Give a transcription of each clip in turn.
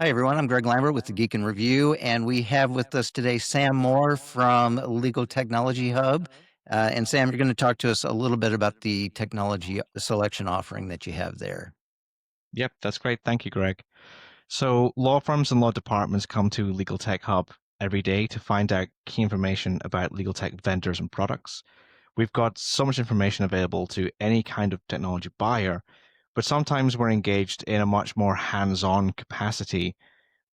Hi, everyone. I'm Greg Lambert with the Geek in Review, and we have with us today Sam Moore from Legal Technology Hub. And Sam, you're going to talk to us a little bit about the technology selection offering that you have there. Yep, that's great. Thank you, Greg. So, law firms and law departments come to Legal Tech Hub every day to find out key information about legal tech vendors and products. We've got so much information available to any kind of technology buyer, but sometimes we're engaged in a much more hands-on capacity.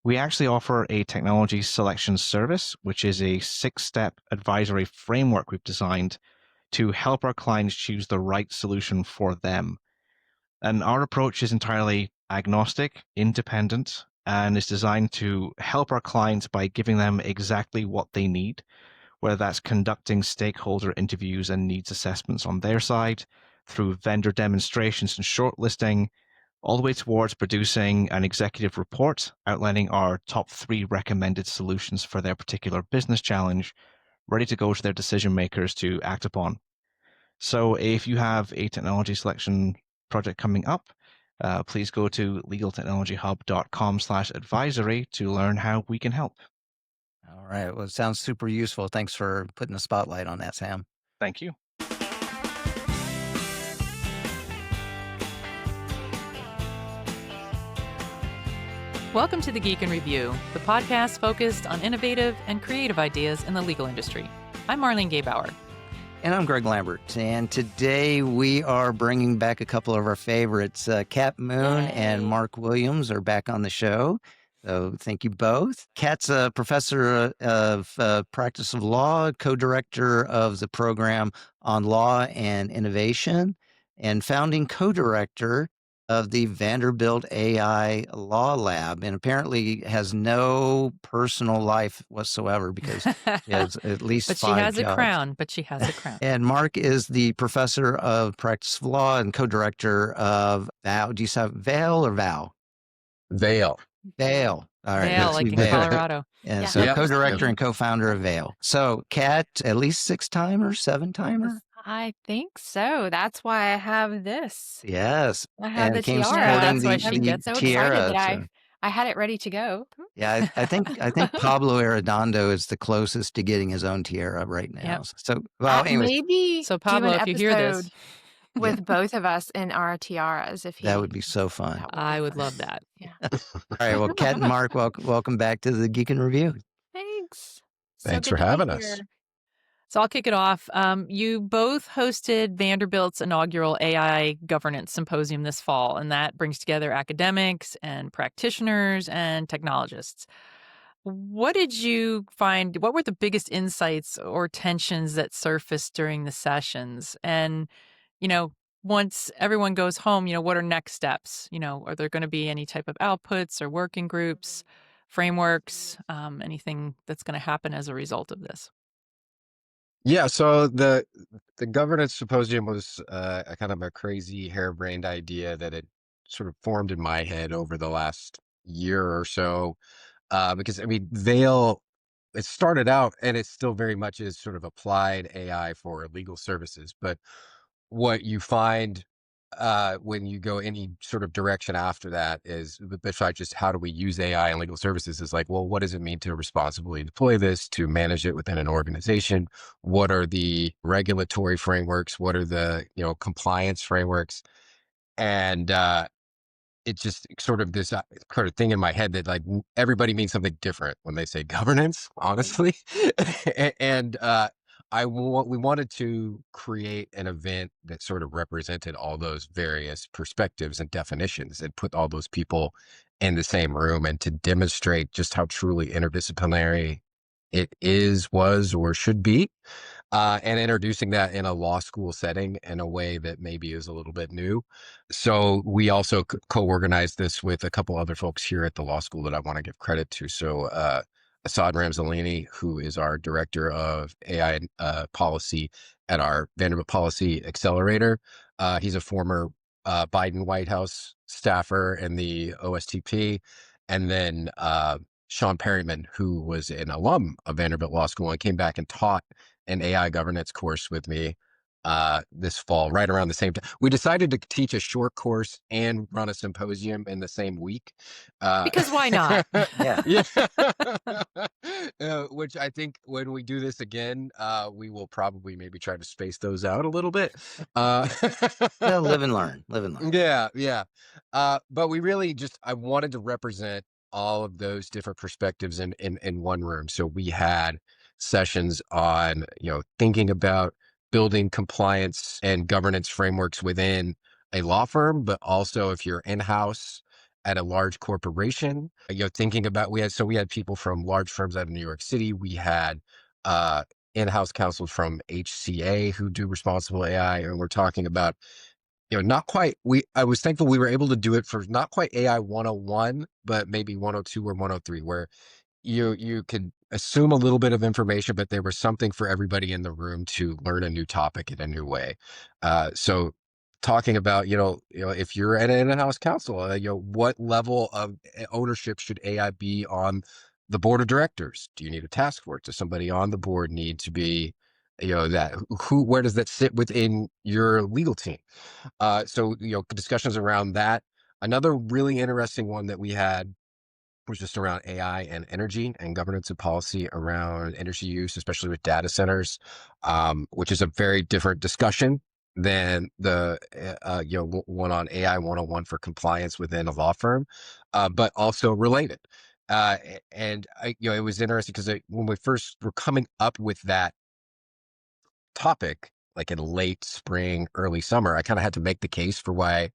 We actually offer a technology selection service, which is a 6-step advisory framework we've designed to help our clients choose the right solution for them. And our approach is entirely agnostic, independent, and is designed to help our clients by giving them exactly what they need, whether that's conducting stakeholder interviews and needs assessments on their side, through vendor demonstrations and shortlisting, all the way towards producing an executive report outlining our top 3 recommended solutions for their particular business challenge, ready to go to their decision makers to act upon. So if you have a technology selection project coming up, please go to legaltechnologyhub.com/advisory to learn how we can help. All right. Well, it sounds super useful. Thanks for putting a spotlight on that, Sam. Thank you. Welcome to the Geek in Review, the podcast focused on innovative and creative ideas in the legal industry. I'm Marlene Gaybauer. And I'm Greg Lambert. And today we are bringing back a couple of our favorites. Kat Moon and Mark Williams are back on the show. So thank you both. Kat's a professor of practice of law, co-director of the program on law and innovation, and founding co-director of the Vanderbilt AI Law Lab, and apparently has no personal life whatsoever because she has at least But she 5 has a jobs. crown. But she has a crown. And Mark is the professor of practice of law and co-director of VAL. Do you say Vail or Val? Vail. Vail. All right. Vail, like in Colorado. And Yeah. so Yep. co-director and co-founder of Vail. So Kat, at least 6-timer, 7-timer? I think so. That's why I have this. Yes. I have the came tiara. sporting That's why the, she the gets So tiara. excited that so- I had it ready to go. Yeah, I think Pablo Arredondo is the closest to getting his own tiara right now. Yep. So, well, anyways, Maybe So, do Pablo, an if you hear this, episode with both of us in our tiaras. If that would be so fun. that I be would fun. love that. Yeah. All right. Well, Kat and Mark, welcome back to the Geek in Review. Thanks. Thanks good for to be having us. here. So I'll kick it off. You both hosted Vanderbilt's inaugural AI Governance Symposium this fall, and that brings together academics and practitioners and technologists. What did you find? What were the biggest insights or tensions that surfaced during the sessions? And, once everyone goes home, what are next steps? Are there going to be any type of outputs or working groups, frameworks, anything that's going to happen as a result of this? Yeah, so the governance symposium was a kind of a crazy harebrained idea that had sort of formed in my head over the last year or so. Because I mean, Vail, it started out and it still very much is sort of applied AI for legal services. But what you find when you go any sort of direction after that is, besides just how do we use AI in legal services, is like, well, what does it mean to responsibly deploy this, to manage it within an organization? What are the regulatory frameworks? What are the compliance frameworks? And it's just sort of this sort of thing in my head that like everybody means something different when they say governance, honestly. And we wanted to create an event that sort of represented all those various perspectives and definitions and put all those people in the same room, and to demonstrate just how truly interdisciplinary it is, was, or should be. And introducing that in a law school setting in a way that maybe is a little bit new. So we also co-organized this with a couple other folks here at the law school that I want to give credit to. So Assad Ramzalini, who is our director of AI policy at our Vanderbilt Policy Accelerator. He's a former Biden White House staffer in the OSTP. And then Sean Perryman, who was an alum of Vanderbilt Law School and came back and taught an AI governance course with me this fall, right around the same time. We decided to teach a short course and run a symposium in the same week. Because why not? Yeah. Yeah. Which I think when we do this again, we will probably maybe try to space those out a little bit. No, live and learn. Live and learn. Yeah, yeah. But we really just I wanted to represent all of those different perspectives in one room. So we had sessions on, thinking about building compliance and governance frameworks within a law firm, but also if you're in-house at a large corporation, thinking about we had people from large firms out of New York City. We had in-house counsel from HCA who do responsible AI, and we're talking about not quite. I was thankful we were able to do it for not quite AI 101, but maybe 102 or 103, where you could assume a little bit of information, but there was something for everybody in the room to learn a new topic in a new way. So talking about, if you're at an in-house counsel, what level of ownership should AI be on the board of directors? Do you need a task force? Does somebody on the board need to be, where does that sit within your legal team? So, discussions around that. Another really interesting one that we had was just around AI and energy and governance and policy around energy use, especially with data centers, which is a very different discussion than the one on AI 101 for compliance within a law firm, but also related. And it was interesting because when we first were coming up with that topic, like in late spring, early summer, I kind of had to make the case for why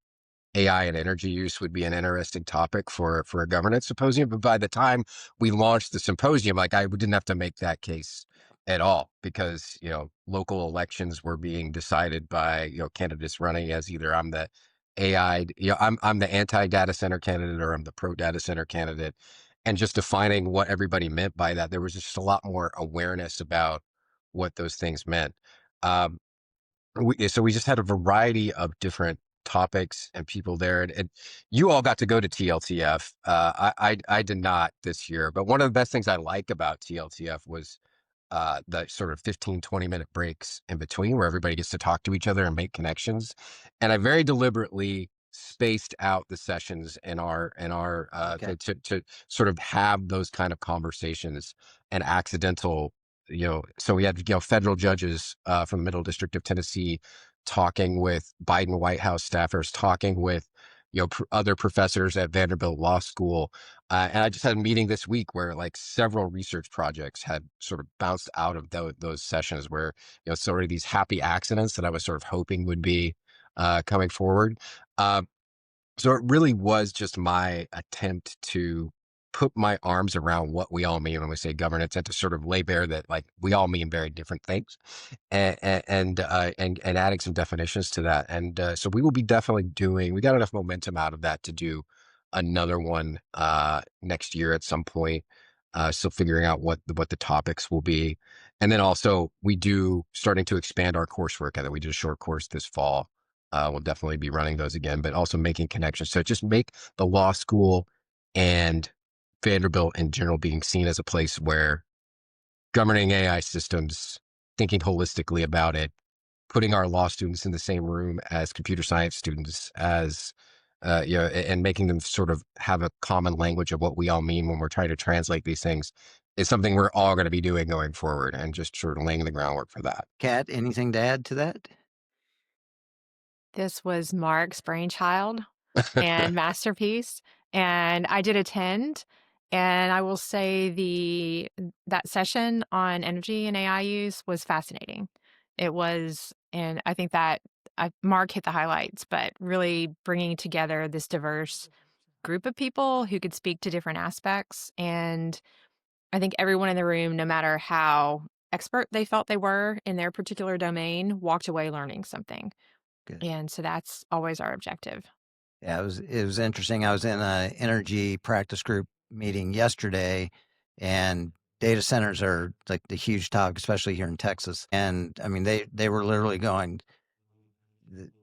AI and energy use would be an interesting topic for a governance symposium. But by the time we launched the symposium, like I didn't have to make that case at all because, local elections were being decided by, candidates running as either I'm the AI, I'm the anti-data center candidate or I'm the pro-data center candidate. And just defining what everybody meant by that, there was just a lot more awareness about what those things meant. Um, so we just had a variety of different topics and people there, and you all got to go to TLTF. I did not this year, but one of the best things I like about TLTF was the sort of 15-20 minute breaks in between where everybody gets to talk to each other and make connections. And I very deliberately spaced out the sessions Okay. to sort of have those kind of conversations and accidental, so we had, federal judges from the Middle District of Tennessee talking with Biden White House staffers, talking with, other professors at Vanderbilt Law School, and I just had a meeting this week where like several research projects had sort of bounced out of those sessions where, sort of these happy accidents that I was sort of hoping would be coming forward. Uh, so it really was just my attempt to put my arms around what we all mean when we say governance and to sort of lay bare that like we all mean very different things and adding some definitions to that. And so we will be definitely we got enough momentum out of that to do another one next year at some point. Still figuring out what the topics will be. And then also starting to expand our coursework. I think we did a short course this fall. We'll definitely be running those again, but also making connections. So just make the law school and Vanderbilt in general being seen as a place where governing AI systems, thinking holistically about it, putting our law students in the same room as computer science students, and making them sort of have a common language of what we all mean when we're trying to translate these things is something we're all going to be doing going forward, and just sort of laying the groundwork for that. Kat, anything to add to that? This was Mark's brainchild and masterpiece, and I did attend. And I will say that session on energy and AI use was fascinating. It was, and I think that Mark hit the highlights, but really bringing together this diverse group of people who could speak to different aspects. And I think everyone in the room, no matter how expert they felt they were in their particular domain, walked away learning something. Good. And so that's always our objective. Yeah, it was interesting. I was in an energy practice group meeting yesterday, and data centers are like the huge topic, especially here in Texas. And I mean, they were literally going,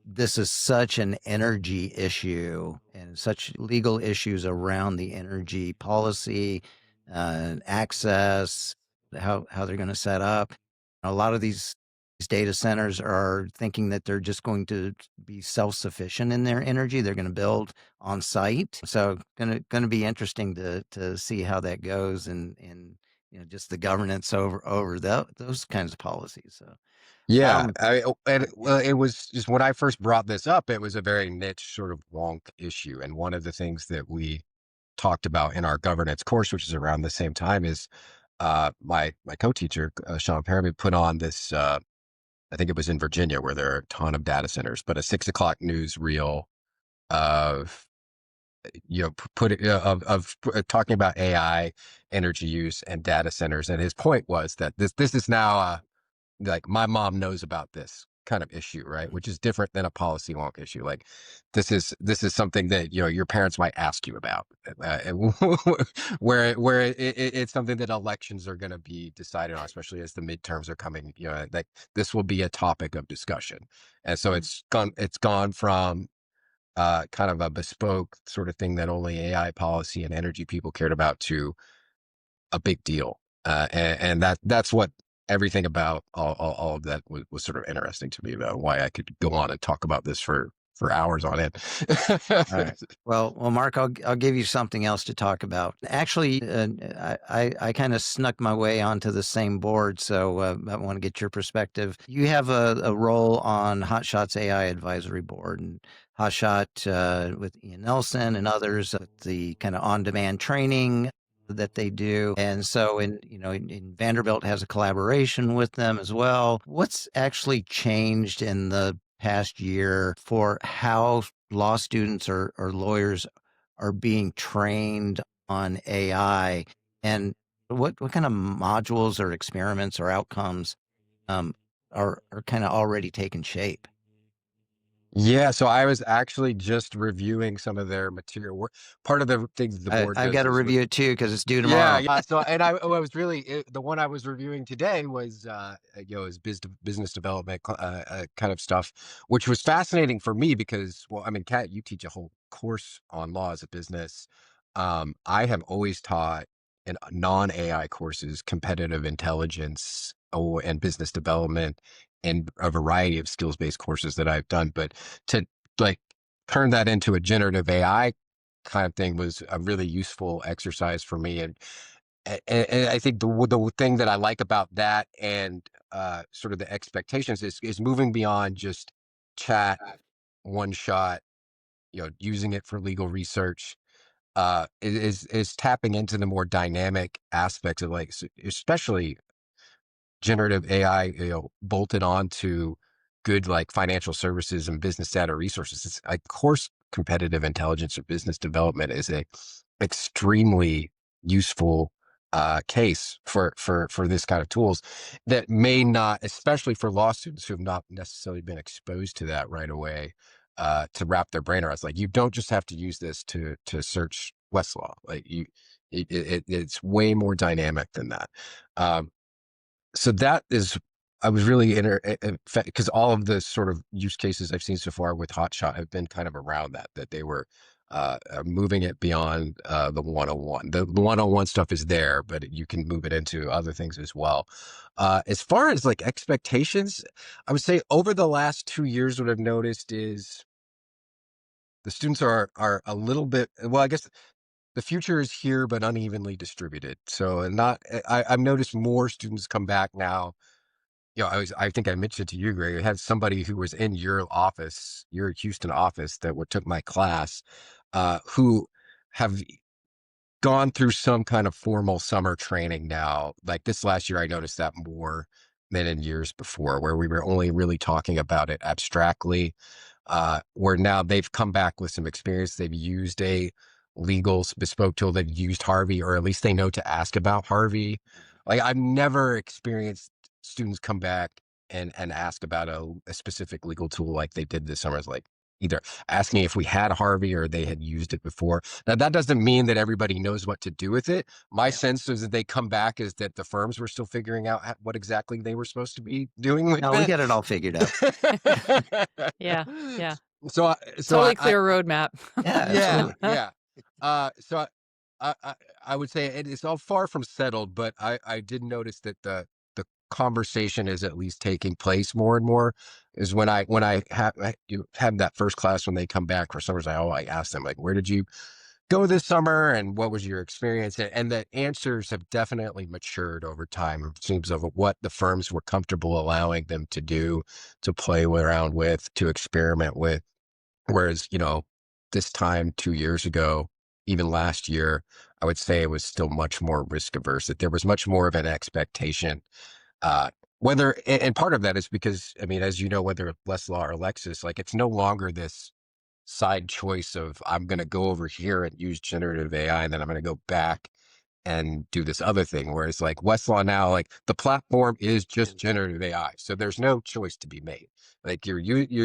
this is such an energy issue and such legal issues around the energy policy, access, how they're going to set up. A lot of these data centers are thinking that they're just going to be self-sufficient in their energy. They're going to build on site. So going to be interesting to see how that goes and just the governance over those kinds of policies. So Yeah, well, it was just when I first brought this up, it was a very niche sort of wonk issue, and one of the things that we talked about in our governance course, which is around the same time, is my co-teacher Sean Perry put on this. I think it was in Virginia where there are a ton of data centers, but a 6 o'clock news reel of put it talking about AI, energy use, and data centers, and his point was that this is now like my mom knows about this kind of issue, right? Which is different than a policy wonk issue. Like this is something that your parents might ask you about, where it's something that elections are going to be decided on, especially as the midterms are coming. Like this will be a topic of discussion, and so it's gone from kind of a bespoke sort of thing that only AI policy and energy people cared about to a big deal. And that's what everything about all of that was sort of interesting to me about why I could go on and talk about this for hours on end. All right. Well, Mark, I'll give you something else to talk about. Actually, I kind of snuck my way onto the same board, so I want to get your perspective. You have a role on Hotshot's AI advisory board, and Hotshot with Ian Nelson and others, the kind of on-demand training that they do. And so in Vanderbilt has a collaboration with them as well. What's actually changed in the past year for how law students or lawyers are being trained on AI, and what kind of modules or experiments or outcomes are kind of already taking shape? Yeah, so I was actually just reviewing some of their material work. Part of the things the board I've got does to is with review it too because it's due yeah, tomorrow. yeah. So, and I was really the one I was reviewing today was is business development kind of stuff, which was fascinating for me because, well, I mean, Kat, you teach a whole course on law as a business. I have always taught in non-AI courses competitive intelligence and business development and a variety of skills-based courses that I've done, but to like turn that into a generative AI kind of thing was a really useful exercise for me. And I think the thing that I like about that and sort of the expectations is moving beyond just chat, one shot, using it for legal research, is tapping into the more dynamic aspects of like, especially generative AI, bolted onto good like financial services and business data resources. It's, of course, competitive intelligence or business development is a extremely useful case for this kind of tools that may not, especially for law students who have not necessarily been exposed to that right away, to wrap their brain around. It's like you don't just have to use this to search Westlaw. Like it's way more dynamic than that. So that is, I was really because all of the sort of use cases I've seen so far with Hotshot have been kind of around that they were moving it beyond the one-on-one. The one-on-one stuff is there, but you can move it into other things as well. As far as like expectations, I would say over the last 2 years, what I've noticed is the students are a little bit, well, I guess the future is here, but unevenly distributed. So not, I've noticed more students come back now. I think I mentioned to you, Greg, I had somebody who was in your office, your Houston office that took my class, who have gone through some kind of formal summer training now. Like this last year, I noticed that more than in years before, where we were only really talking about it abstractly, where now they've come back with some experience. They've used a legal bespoke tool. They've used Harvey, or at least they know to ask about Harvey. Like I've never experienced students come back and ask about a specific legal tool like they did this summer. It's like either asking if we had Harvey or they had used it before. Now that doesn't mean that everybody knows what to do with it. My sense is that they come back is that the firms were still figuring out what exactly they were supposed to be doing with No, we got it all figured out. Yeah. Yeah. So Totally clear roadmap. Yeah, yeah, absolutely. yeah. So I would say it is all far from settled, but I did notice that the conversation is at least taking place more and more is when I have you have that first class when they come back for summers. I ask them, like, where did you go this summer and what was your experience? And the answers have definitely matured over time. It seems of what the firms were comfortable allowing them to do, to play around with, to experiment with. Whereas, this time 2 years ago, even last year, I would say it was still much more risk averse, that there was much more of an expectation. Uh, and part of that is because, I mean, as you know, whether Westlaw or Lexis, like, it's no longer this side choice of I'm going to go over here and use generative AI, and then I'm going to go back and do this other thing. Whereas like Westlaw now, like the platform is just generative AI, so there's no choice to be made. Like you're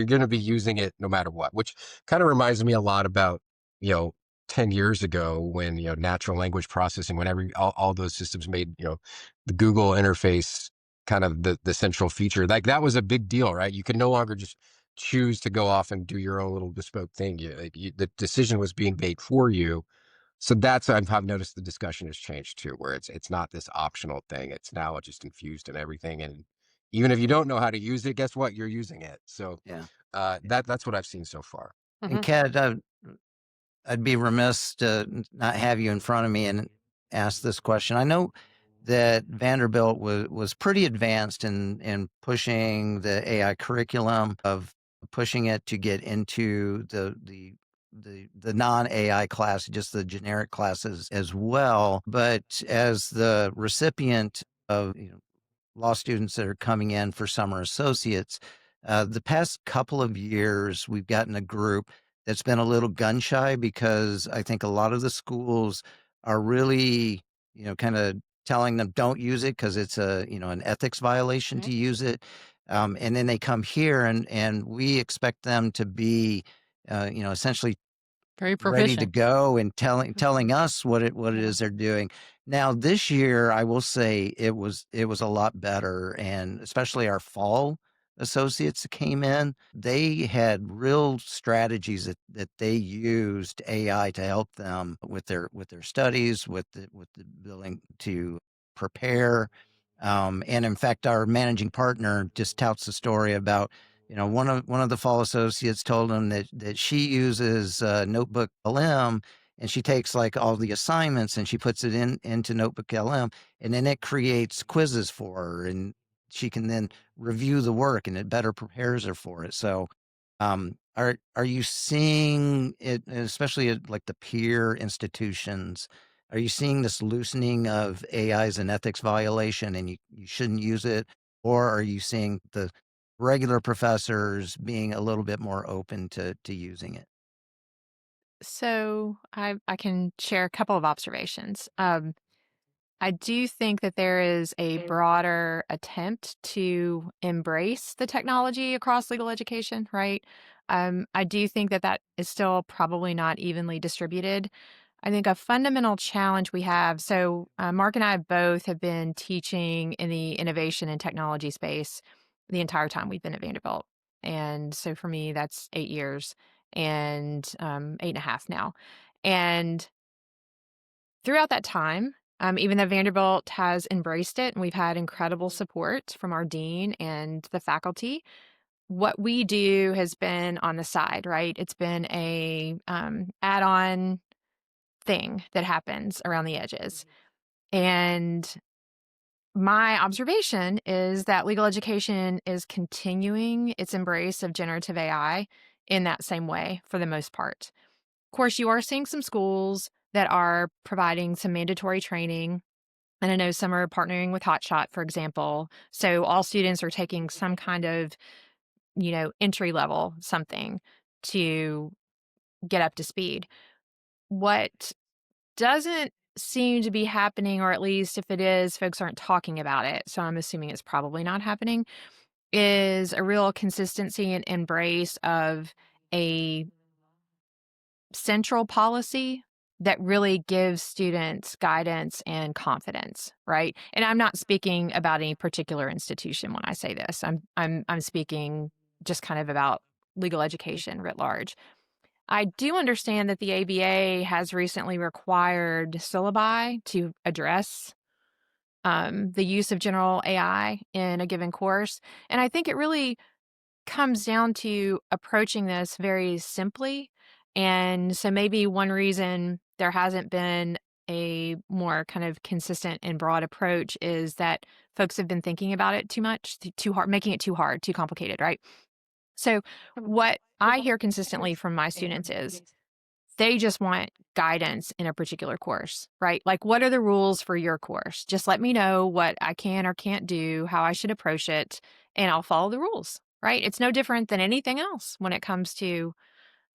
going to be using it no matter what, which kind of reminds me a lot about you know 10 years ago when natural language processing, whenever all those systems made the Google interface kind of the central feature. Like that was a big deal, right? You could no longer just choose to go off and do your own little bespoke thing. The decision was being made for you. So that's I've noticed the discussion has changed too, where it's not this optional thing. It's now just infused in everything, and even if you don't know how to use it, guess what? You're using it. So Yeah. that's what I've seen so far. And Kat, I'd be remiss to not have you in front of me and ask this question. I know that Vanderbilt was pretty advanced in pushing the AI curriculum, of pushing it to get into the non-AI class, just the generic classes as well. But as the recipient of law students that are coming in for summer associates, the past couple of years, we've gotten a group that's been a little gun shy, because I think a lot of the schools are really, kind of telling them don't use it because it's an ethics violation to use it. And then they come here and we expect them to be, essentially Very ready to proficient. go and telling us what it Yeah. is they're doing. Now this year, I will say it was a lot better, and especially our fall associates that came in, they had real strategies that they used AI to help them with their studies, with the billing to prepare. And in fact, our managing partner just touts the story about one of the fall associates told him that she uses Notebook LM, and she takes like all the assignments and she puts it into Notebook LM, and then it creates quizzes for her, and she can then review the work, and it better prepares her for it. So, are you seeing it, especially at like the peer institutions? Are you seeing this loosening of AI as an ethics violation, and you shouldn't use it? Or are you seeing the regular professors being a little bit more open to using it? So I can share a couple of observations. I do think that there is a broader attempt to embrace the technology across legal education, right? I do think that that is still probably not evenly distributed. I think a fundamental challenge we have, so Mark and I both have been teaching in the innovation and technology space the entire time we've been at Vanderbilt. And so for me, that's 8 years and 8.5 now. And throughout that time, even though Vanderbilt has embraced it and we've had incredible support from our dean and the faculty, what we do has been on the side, right? It's been a add-on thing that happens around the edges. And my observation is that legal education is continuing its embrace of generative AI in that same way for the most part. Of course, you are seeing some schools that are providing some mandatory training. And I know some are partnering with Hotshot, for example. So all students are taking some kind of, entry level something to get up to speed. What doesn't seem to be happening, or at least if it is, folks aren't talking about it, so I'm assuming it's probably not happening, is a real consistency and embrace of a central policy that really gives students guidance and confidence, right? And I'm not speaking about any particular institution when I say this. I'm speaking just kind of about legal education writ large. I do understand that the ABA has recently required syllabi to address the use of general AI in a given course. And I think it really comes down to approaching this very simply. And so maybe one reason there hasn't been a more kind of consistent and broad approach is that folks have been thinking about it too much, too hard, making it too hard, too complicated, right? So what I hear consistently from my students is they just want guidance in a particular course, right? Like, what are the rules for your course? Just let me know what I can or can't do, how I should approach it, and I'll follow the rules, right? It's no different than anything else when it comes to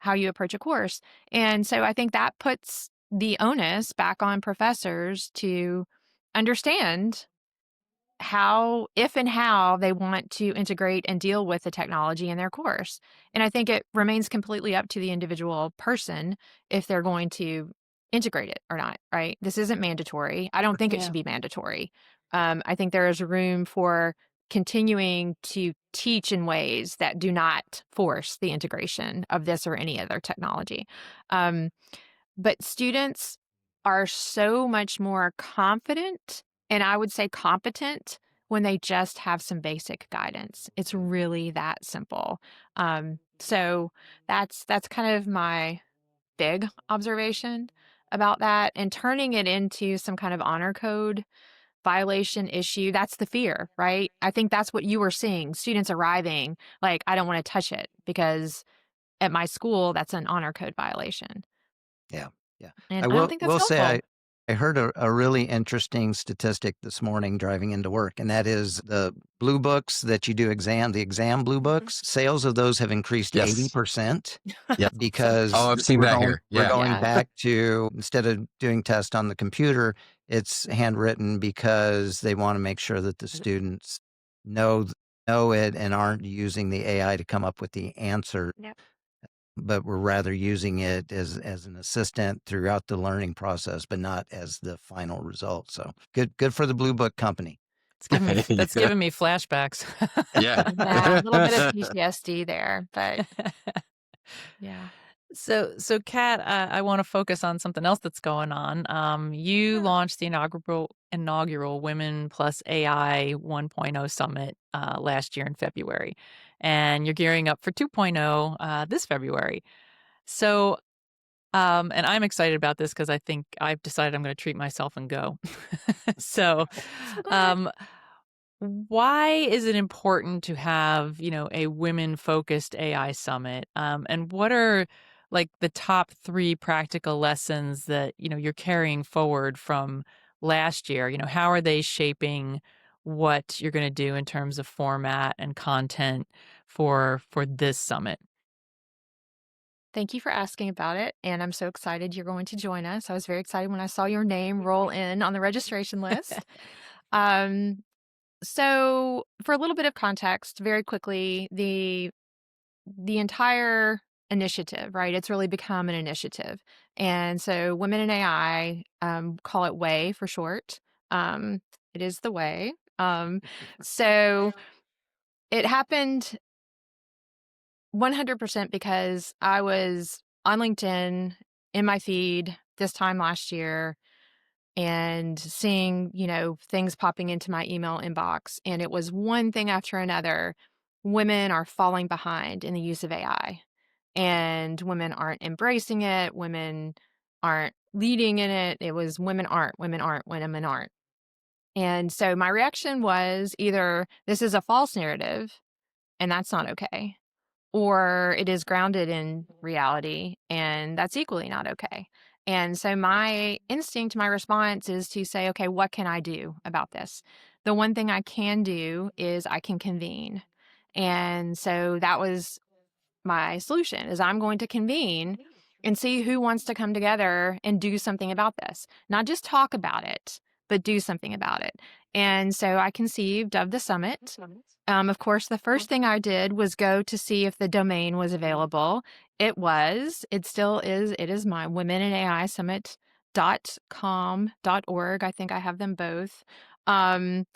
how you approach a course. And so I think that puts the onus back on professors to understand if and how they want to integrate and deal with the technology in their course. And I think it remains completely up to the individual person if they're going to integrate it or not, right? This isn't mandatory. I don't think it should be mandatory. I think there is room for continuing to teach in ways that do not force the integration of this or any other technology. But students are so much more confident and I would say competent when they just have some basic guidance. It's really that simple. So that's kind of my big observation about that. And turning it into some kind of honor code violation issue, that's the fear, right? I think that's what you were seeing. Students arriving like, I don't want to touch it because at my school, that's an honor code violation. Yeah, yeah. And I I don't will think that's will say helpful. I heard a really interesting statistic this morning driving into work, and that is the blue books that you do the exam blue books, sales of those have increased Yes. 80% Yep. because Oh, I've seen that here. we're Yeah. going Yeah. back to, instead of doing tests on the computer, it's handwritten because they want to make sure that the students know it and aren't using the AI to come up with the answer. Yep. But we're rather using it as an assistant throughout the learning process, but not as the final result. So good for the Blue Book company. It's giving me that's Yeah. giving me flashbacks. Yeah. Yeah, a little bit of PTSD there, but yeah. So, Kat, I want to focus on something else that's going on. You launched the inaugural Women Plus AI 1.0 Summit last year in February, and you're gearing up for 2.0 this February. So, and I'm excited about this because I think I've decided I'm going to treat myself and go. So, So glad. um, why is it important to have, a women-focused AI summit? And what are like the top 3 practical lessons that, you're carrying forward from last year? How are they shaping what you're going to do in terms of format and content for this summit? Thank you for asking about it, and I'm so excited you're going to join us. I was very excited when I saw your name roll in on the registration list. Um, so for a little bit of context, very quickly, the entire initiative, right? It's really become an initiative. And so Women in AI call it WAY for short. It is the way. So it happened 100% because I was on LinkedIn in my feed this time last year and seeing, things popping into my email inbox. And it was one thing after another. Women are falling behind in the use of AI, and women aren't embracing it. Women aren't leading in it. It was women aren't, women aren't, women aren't. And so my reaction was either this is a false narrative and that's not okay, or it is grounded in reality and that's equally not okay. And so my instinct, my response is to say, okay, what can I do about this? The one thing I can do is I can convene. And so that was my solution is I'm going to convene and see who wants to come together and do something about this. Not just talk about it, but do something about it. And so I conceived of the summit. Of course, the first thing I did was go to see if the domain was available. It was. It still is. It is my womeninAIsummit.com.org. I think I have them both. And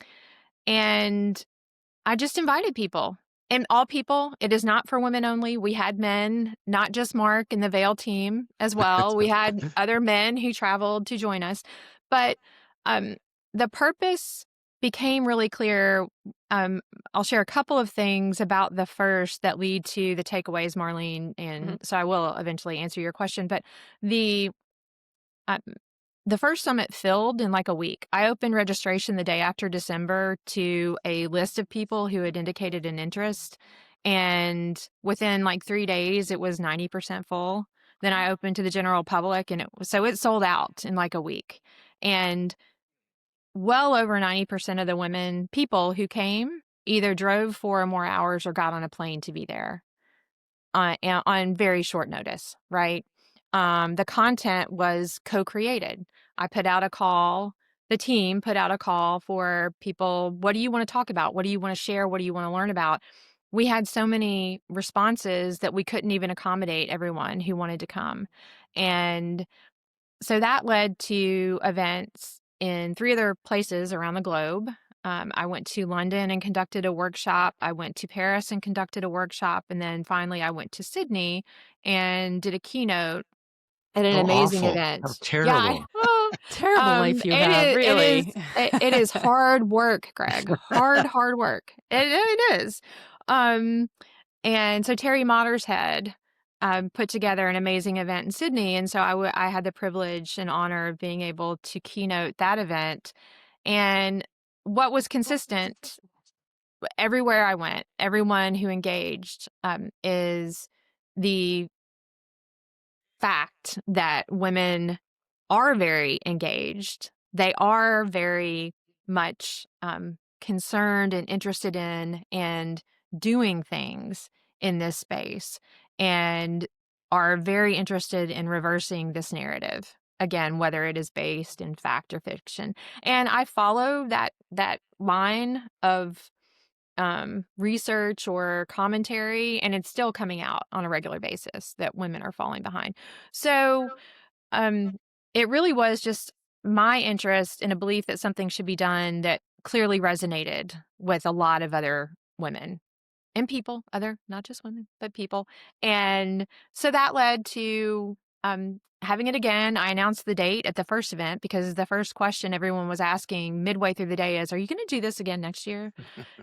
I just invited people. And all people, it is not for women only. We had men, not just Mark and the Vail team as well. We had other men who traveled to join us. But the purpose became really clear. I'll share a couple of things about the first that lead to the takeaways, Marlene, and so I will eventually answer your question. But the first summit filled in like a week. I opened registration the day after December to a list of people who had indicated an interest, and within like 3 days, it was 90% full. Then I opened to the general public, and it sold out in like a week. And well over 90% of the people who came either drove 4 or more hours or got on a plane to be there on very short notice, right? The content was co-created. I put out a call, the team put out a call for people. What do you want to talk about? What do you want to share? What do you want to learn about? We had so many responses that we couldn't even accommodate everyone who wanted to come. And so that led to events in 3 other places around the globe. I went to London and conducted a workshop. I went to Paris and conducted a workshop. And then finally, I went to Sydney and did a keynote at an How amazing awful. event. How terrible. Terrible life you have, really. It is hard work, Greg. Hard work. It is. And so Terry Mottershead put together an amazing event in Sydney. And so I had the privilege and honor of being able to keynote that event. And what was consistent everywhere I went, everyone who engaged, is the fact that women are very engaged. They are very much concerned and interested in and doing things in this space, and are very interested in reversing this narrative. Again, whether it is based in fact or fiction. And I follow that line of research or commentary, and it's still coming out on a regular basis that women are falling behind. So it really was just my interest in a belief that something should be done that clearly resonated with a lot of other women and people, not just women, but people. And so that led to having it again. I announced the date at the first event because the first question everyone was asking midway through the day is, are you going to do this again next year?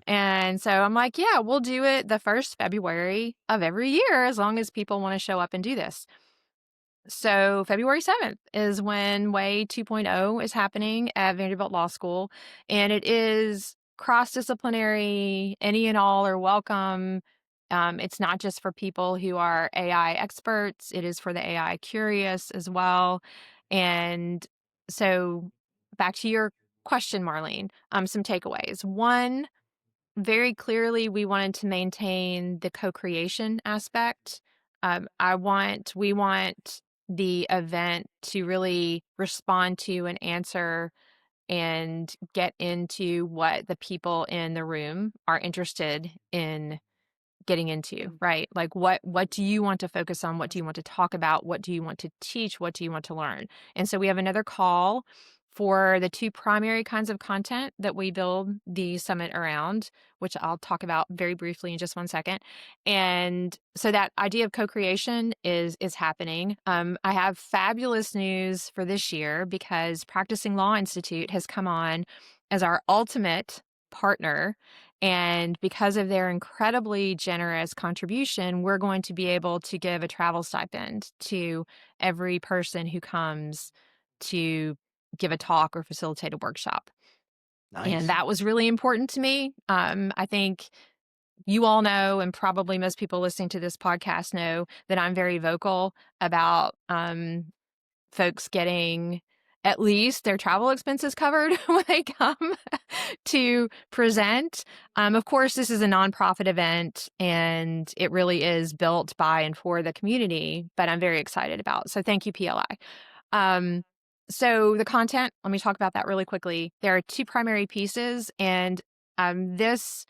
And so I'm like, yeah, we'll do it the first February of every year as long as people want to show up and do this. So February 7th is when WAY 2.0 is happening at Vanderbilt Law School, and it is cross-disciplinary. Any and all are welcome. It's not just for people who are AI experts. It is for the AI curious as well. And so back to your question, Marlene, some takeaways. One, very clearly, we wanted to maintain the co-creation aspect. We want the event to really respond to and answer and get into what the people in the room are interested in getting into, right? Like what do you want to focus on? What do you want to talk about? What do you want to teach? What do you want to learn? And so we have another call for the 2 primary kinds of content that we build the summit around, which I'll talk about very briefly in just one second. And so that idea of co-creation is happening. I have fabulous news for this year because Practicing Law Institute has come on as our ultimate partner. And because of their incredibly generous contribution, we're going to be able to give a travel stipend to every person who comes to give a talk or facilitate a workshop. Nice. And that was really important to me. I think you all know, and probably most people listening to this podcast know, that I'm very vocal about folks getting at least their travel expenses covered when they come to present. Of course, this is a nonprofit event, and it really is built by and for the community, but I'm very excited about. So thank you, PLI. So the content, let me talk about that really quickly. There are 2 primary pieces, and this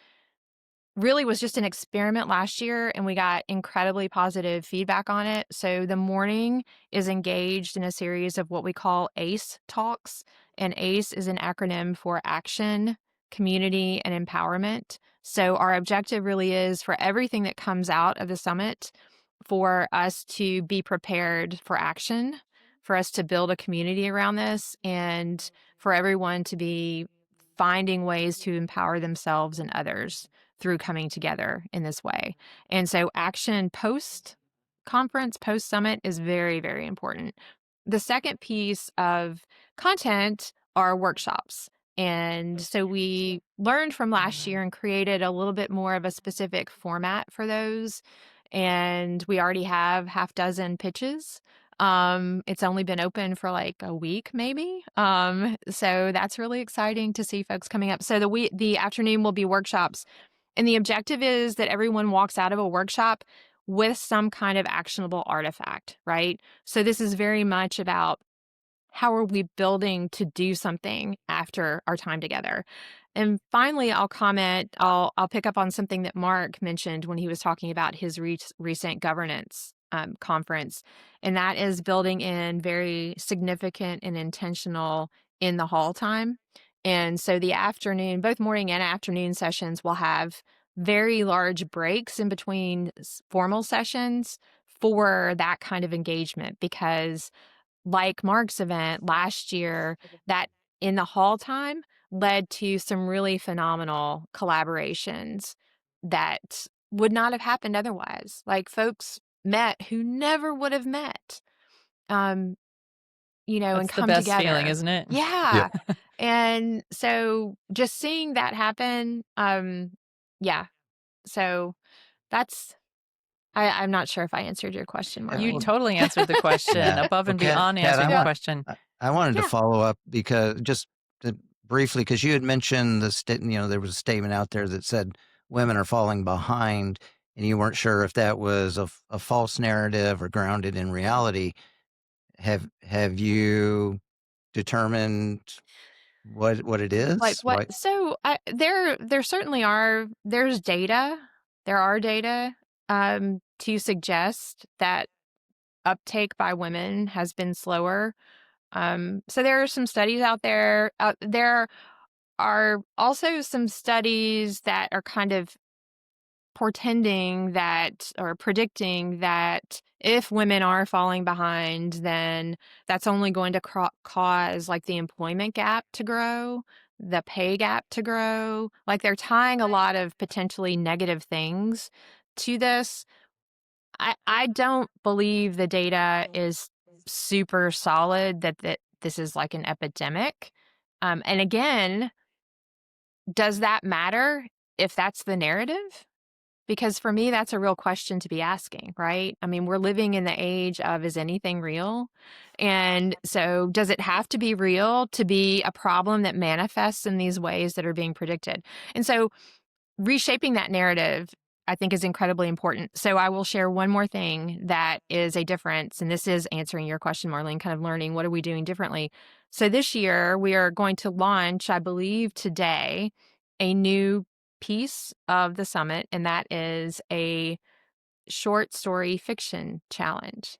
really was just an experiment last year, and we got incredibly positive feedback on it. So the morning is engaged in a series of what we call ACE talks, and ACE is an acronym for action, community, and empowerment. So our objective really is for everything that comes out of the summit for us to be prepared for action, for us to build a community around this, and for everyone to be finding ways to empower themselves and others through coming together in this way. And so action post conference, post summit is very, very important. The second piece of content are workshops. And so we learned from last year and created a little bit more of a specific format for those. And we already have half dozen pitches. It's only been open for like a week, maybe. So that's really exciting to see folks coming up. So the afternoon will be workshops. And the objective is that everyone walks out of a workshop with some kind of actionable artifact, right? So this is very much about how are we building to do something after our time together. And finally, I'll pick up on something that Mark mentioned when he was talking about his recent governance conference, and that is building in very significant and intentional in the hall time. And so the afternoon, both morning and afternoon sessions will have very large breaks in between formal sessions for that kind of engagement, because like Mark's event last year, that in the hall time led to some really phenomenal collaborations that would not have happened otherwise. Like folks met who never would have met, and That's the come best together. feeling, isn't it? Yeah. And so just seeing that happen, yeah. So that's, I'm not sure if I answered your question, Yeah, You Marlene. totally answered the question, Yeah. above and Well, beyond Kat, answering the Yeah. question. I wanted to Yeah. follow up because briefly, because you had mentioned there was a statement out there that said women are falling behind, and you weren't sure if that was a false narrative or grounded in reality. Have you determined what it Like is? what? So there certainly are. There's data. There are data to suggest that uptake by women has been slower. So there are some studies out there. There are also some studies that are kind of portending that or predicting that if women are falling behind, then that's only going to cause like the employment gap to grow, the pay gap to grow. Like they're tying a lot of potentially negative things to this. I don't believe the data is super solid that this is like an epidemic. And again, does that matter if that's the narrative? Because for me, that's a real question to be asking, right? I mean, we're living in the age of, is anything real? And so does it have to be real to be a problem that manifests in these ways that are being predicted? And so reshaping that narrative, I think, is incredibly important. So I will share one more thing that is a difference. And this is answering your question, Marlene, kind of learning what are we doing differently. So this year we are going to launch, I believe today, a new piece of the summit, and that is a short story fiction challenge.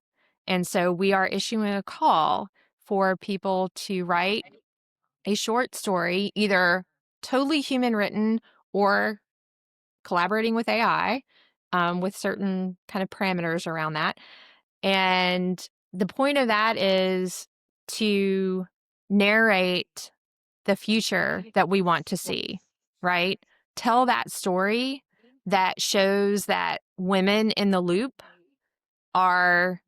And so we are issuing a call for people to write a short story, either totally human written or collaborating with AI, with certain kind of parameters around that. And the point of that is to narrate the future that we want to see, right? Tell that story that shows that women in the loop are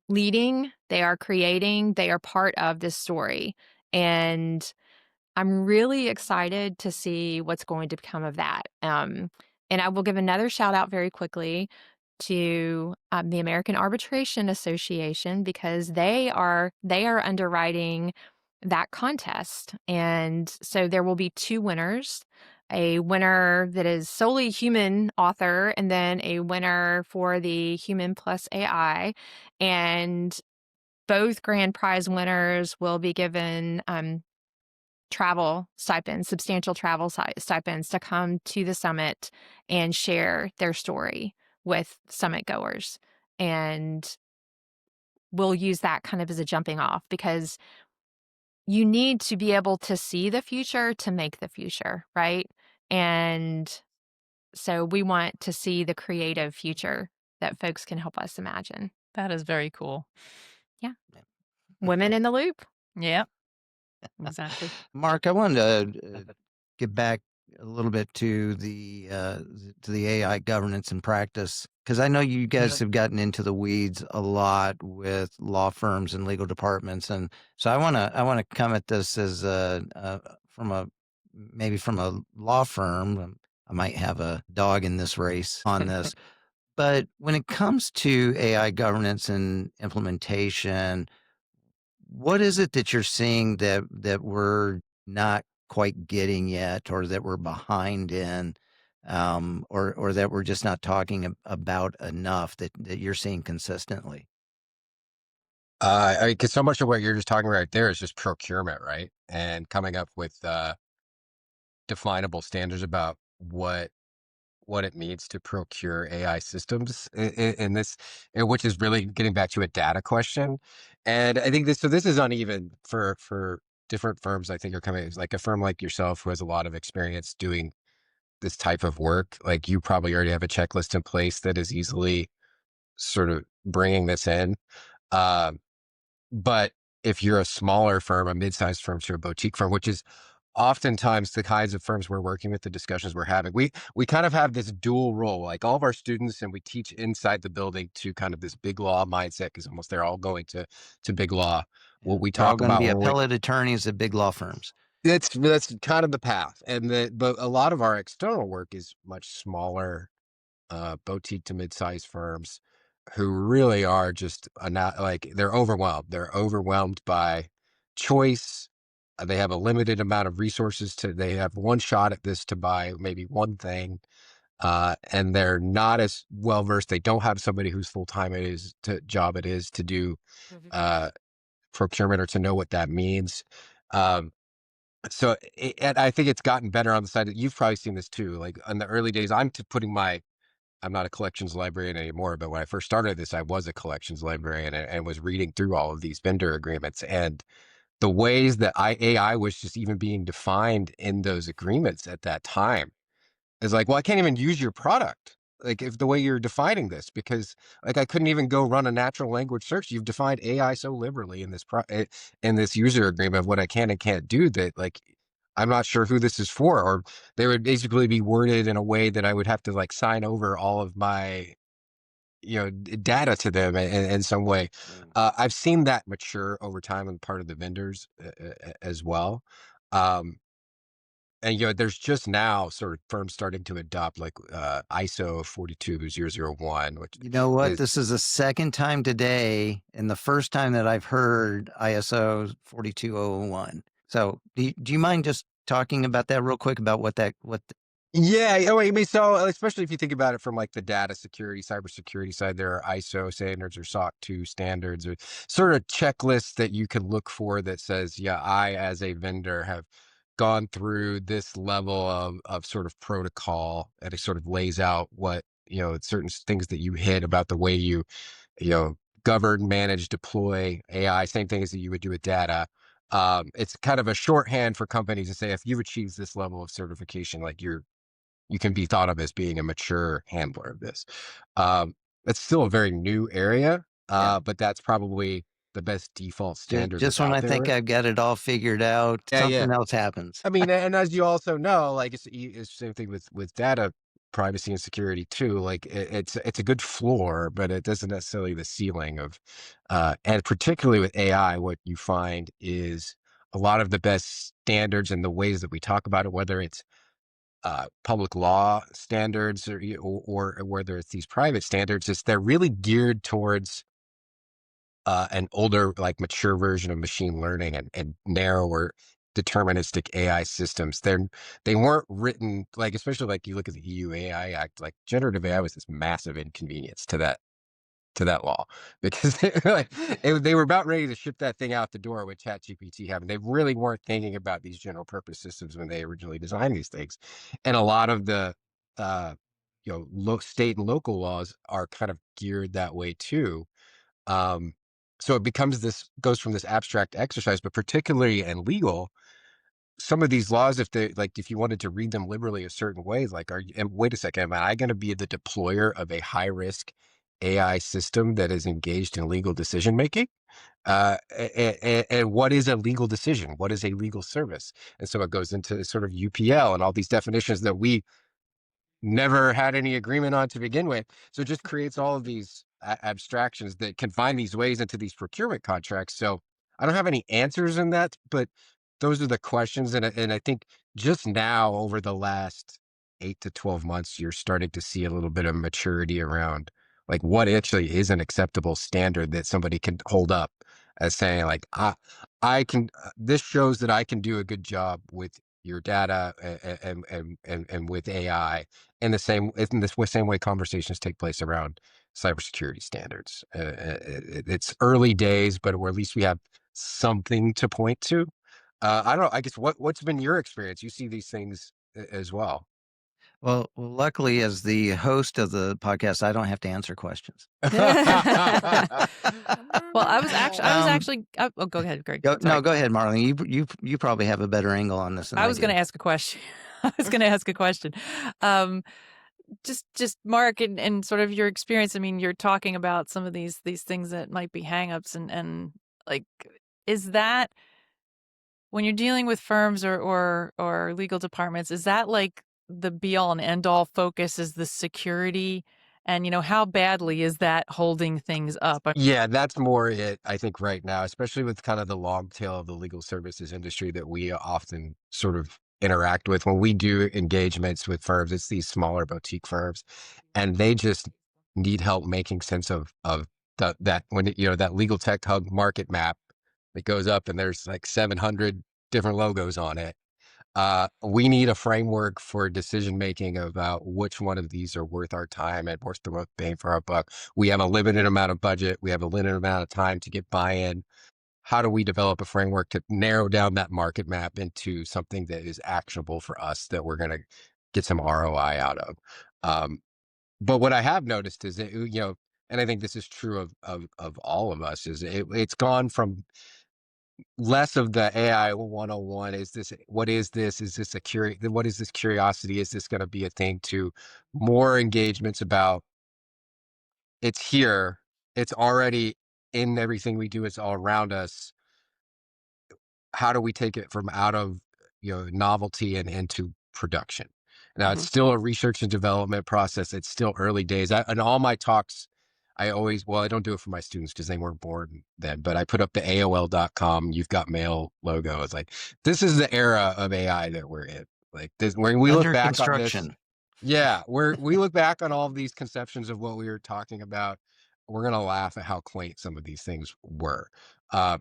leading, they are creating, they are part of this story. And I'm really excited to see what's going to become of that. And I will give another shout out very quickly to the American Arbitration Association, because they are underwriting that contest. And so there will be two winners, a winner that is solely human author, and then a winner for the human plus AI. And both grand prize winners will be given travel stipends, substantial travel stipends to come to the summit and share their story with summit goers. And we'll use that kind of as a jumping off, because you need to be able to see the future to make the future, right? And so we want to see the creative future that folks can help us imagine. That is very cool. Yeah. Women in the loop. Yeah. Exactly. Mark, I wanted to get back a little bit to the AI governance and practice, because I know you guys have gotten into the weeds a lot with law firms and legal departments, and so I want to come at this as from a maybe from a law firm. I might have a dog in this race on this, but when it comes to AI governance and implementation, what is it that you're seeing that we're not quite getting yet, or that we're behind in, or that we're just not talking about enough that you're seeing consistently? Because so much of what you're just talking about right there is just procurement, right? And coming up with definable standards about what it means to procure AI systems in this, which is really getting back to a data question. And I think this is uneven for different firms. I think are coming, like a firm like yourself who has a lot of experience doing this type of work. Like you probably already have a checklist in place that is easily sort of bringing this in. Um, but if you're a smaller firm, a mid-sized firm to a boutique firm, which is oftentimes the kinds of firms we're working with, the discussions we're having, we kind of have this dual role, like all of our students, and we teach inside the building to kind of this big law mindset, because almost they're all going to big law. Yeah, What we they're all talk going to about be when we appellate attorneys at big law firms. that's kind of the path, but a lot of our external work is much smaller, boutique to mid-sized firms who really are just not like they're overwhelmed. They're overwhelmed by choice. They have a limited amount of resources they have one shot at this to buy maybe one thing. And they're not as well versed. They don't have somebody whose full-time job it is to do uh, procurement or to know what that means. Um, and I think it's gotten better on the side that you've probably seen this too. Like in the early days, I'm not a collections librarian anymore, but when I first started this, I was a collections librarian and was reading through all of these vendor agreements, and the ways that AI was just even being defined in those agreements at that time is like, well, I can't even use your product. Like if the way you're defining this, because like I couldn't even go run a natural language search. You've defined AI so liberally in in this user agreement of what I can and can't do that like I'm not sure who this is for, or they would basically be worded in a way that I would have to like sign over all of my data to them in some way. I've seen that mature over time on the part of the vendors as well. Um, and there's just now sort of firms starting to adopt like ISO 42001, which You know what? is This is the second time today, and the first time that I've heard ISO 42001. So, do you mind just talking about that real quick about what? yeah. Oh, I mean, so especially if you think about it from like the data security, cybersecurity side, there are ISO standards or SOC 2 standards or sort of checklists that you can look for that says, yeah, I as a vendor have gone through this level of sort of protocol, and it sort of lays out what certain things that you hit about the way you know govern, manage, deploy AI. Same thing as that you would do with data. It's kind of a shorthand for companies to say if you've achieved this level of certification, like you can be thought of as being a mature handler of this. Um, it's still a very new area, Yeah, but that's probably the best default standard just that's when out I think there. I've got it all figured out, Yeah, yeah. something else happens. I mean, and as you also know, like it's the same thing with data privacy and security too. Like it's a good floor, but it doesn't necessarily the ceiling of. And particularly with AI, what you find is a lot of the best standards and the ways that we talk about it, whether it's public law standards or whether it's these private standards, is they're really geared towards an older, like mature version of machine learning and narrower deterministic AI systems. They weren't written like, especially like you look at the EU AI Act, like generative AI was this massive inconvenience to that law because they were about ready to ship that thing out the door with ChatGPT happened. They really weren't thinking about these general purpose systems when they originally designed these things, and a lot of the uh, state and local laws are kind of geared that way too. Um, so it becomes this goes from this abstract exercise, but particularly in legal, some of these laws, if you wanted to read them liberally a certain way, like, and wait a second, am I going to be the deployer of a high risk AI system that is engaged in legal decision making. And what is a legal decision? What is a legal service? And so it goes into sort of UPL and all these definitions that we never had any agreement on to begin with. So it just creates all of these abstractions that can find these ways into these procurement contracts. So I don't have any answers in that, but those are the questions. And I think just now over the last 8 to 12 months, you're starting to see a little bit of maturity around like what actually is an acceptable standard that somebody can hold up as saying like, I can, this shows that I can do a good job with your data and with AI in the same way conversations take place around cybersecurity standards. It's early days, but or at least we have something to point to. I don't know. I guess what's been your experience? You see these things as well. Well, luckily, as the host of the podcast, I don't have to answer questions. Well, I was Um, actually. Oh, go ahead, Greg. Sorry. No, go ahead, Marlene. You probably have a better angle on this than I was going do. to ask a question. I was going to ask a question. Just Mark, and sort of your experience. I mean, you're talking about some of these things that might be hangups, and like, is that when you're dealing with firms or legal departments, is that like the be all and end all focus is the security? And how badly is that holding things up? Yeah, that's more it, I think, right now, especially with kind of the long tail of the legal services industry that we often sort of interact with. When we do engagements with firms, it's these smaller boutique firms, and they just need help making sense of that when that legal tech hub market map that goes up and there's like 700 different logos on it. We need a framework for decision making about which one of these are worth our time and worth the most bang for our buck. We have a limited amount of budget. We have a limited amount of time to get buy-in. How do we develop a framework to narrow down that market map into something that is actionable for us that we're going to get some ROI out of? But what I have noticed is that, and I think this is true of all of us, is it's gone from less of the AI 101. What is this? Is this what is this curiosity? Is this going to be a thing to more engagements about it's here, it's already in everything we do, it's all around us. How do we take it from out of novelty and into production? Now it's still a research and development process. It's still early days. In all my talks, I don't do it for my students because they weren't born then, but I put up the AOL.com you've got mail logo. It's like, this is the era of AI that we're in. Like this, when we look Under back on this, construction. yeah, we look back on all of these conceptions of what we were talking about. We're going to laugh at how quaint some of these things were. But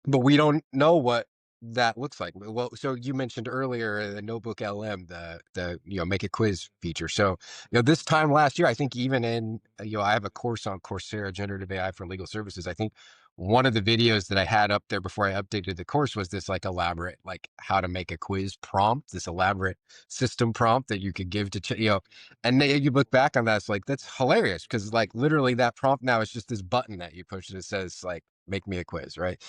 we don't know what that looks like. Well, so you mentioned earlier the Notebook LM, the make a quiz feature. So this time last year, I think even in I have a course on Coursera, generative AI for legal services. I think one of the videos that I had up there before I updated the course was this like elaborate like how to make a quiz prompt, this elaborate system prompt that you could give to and then you look back on that, it's like that's hilarious because like literally that prompt now is just this button that you push and it says like make me a quiz, right?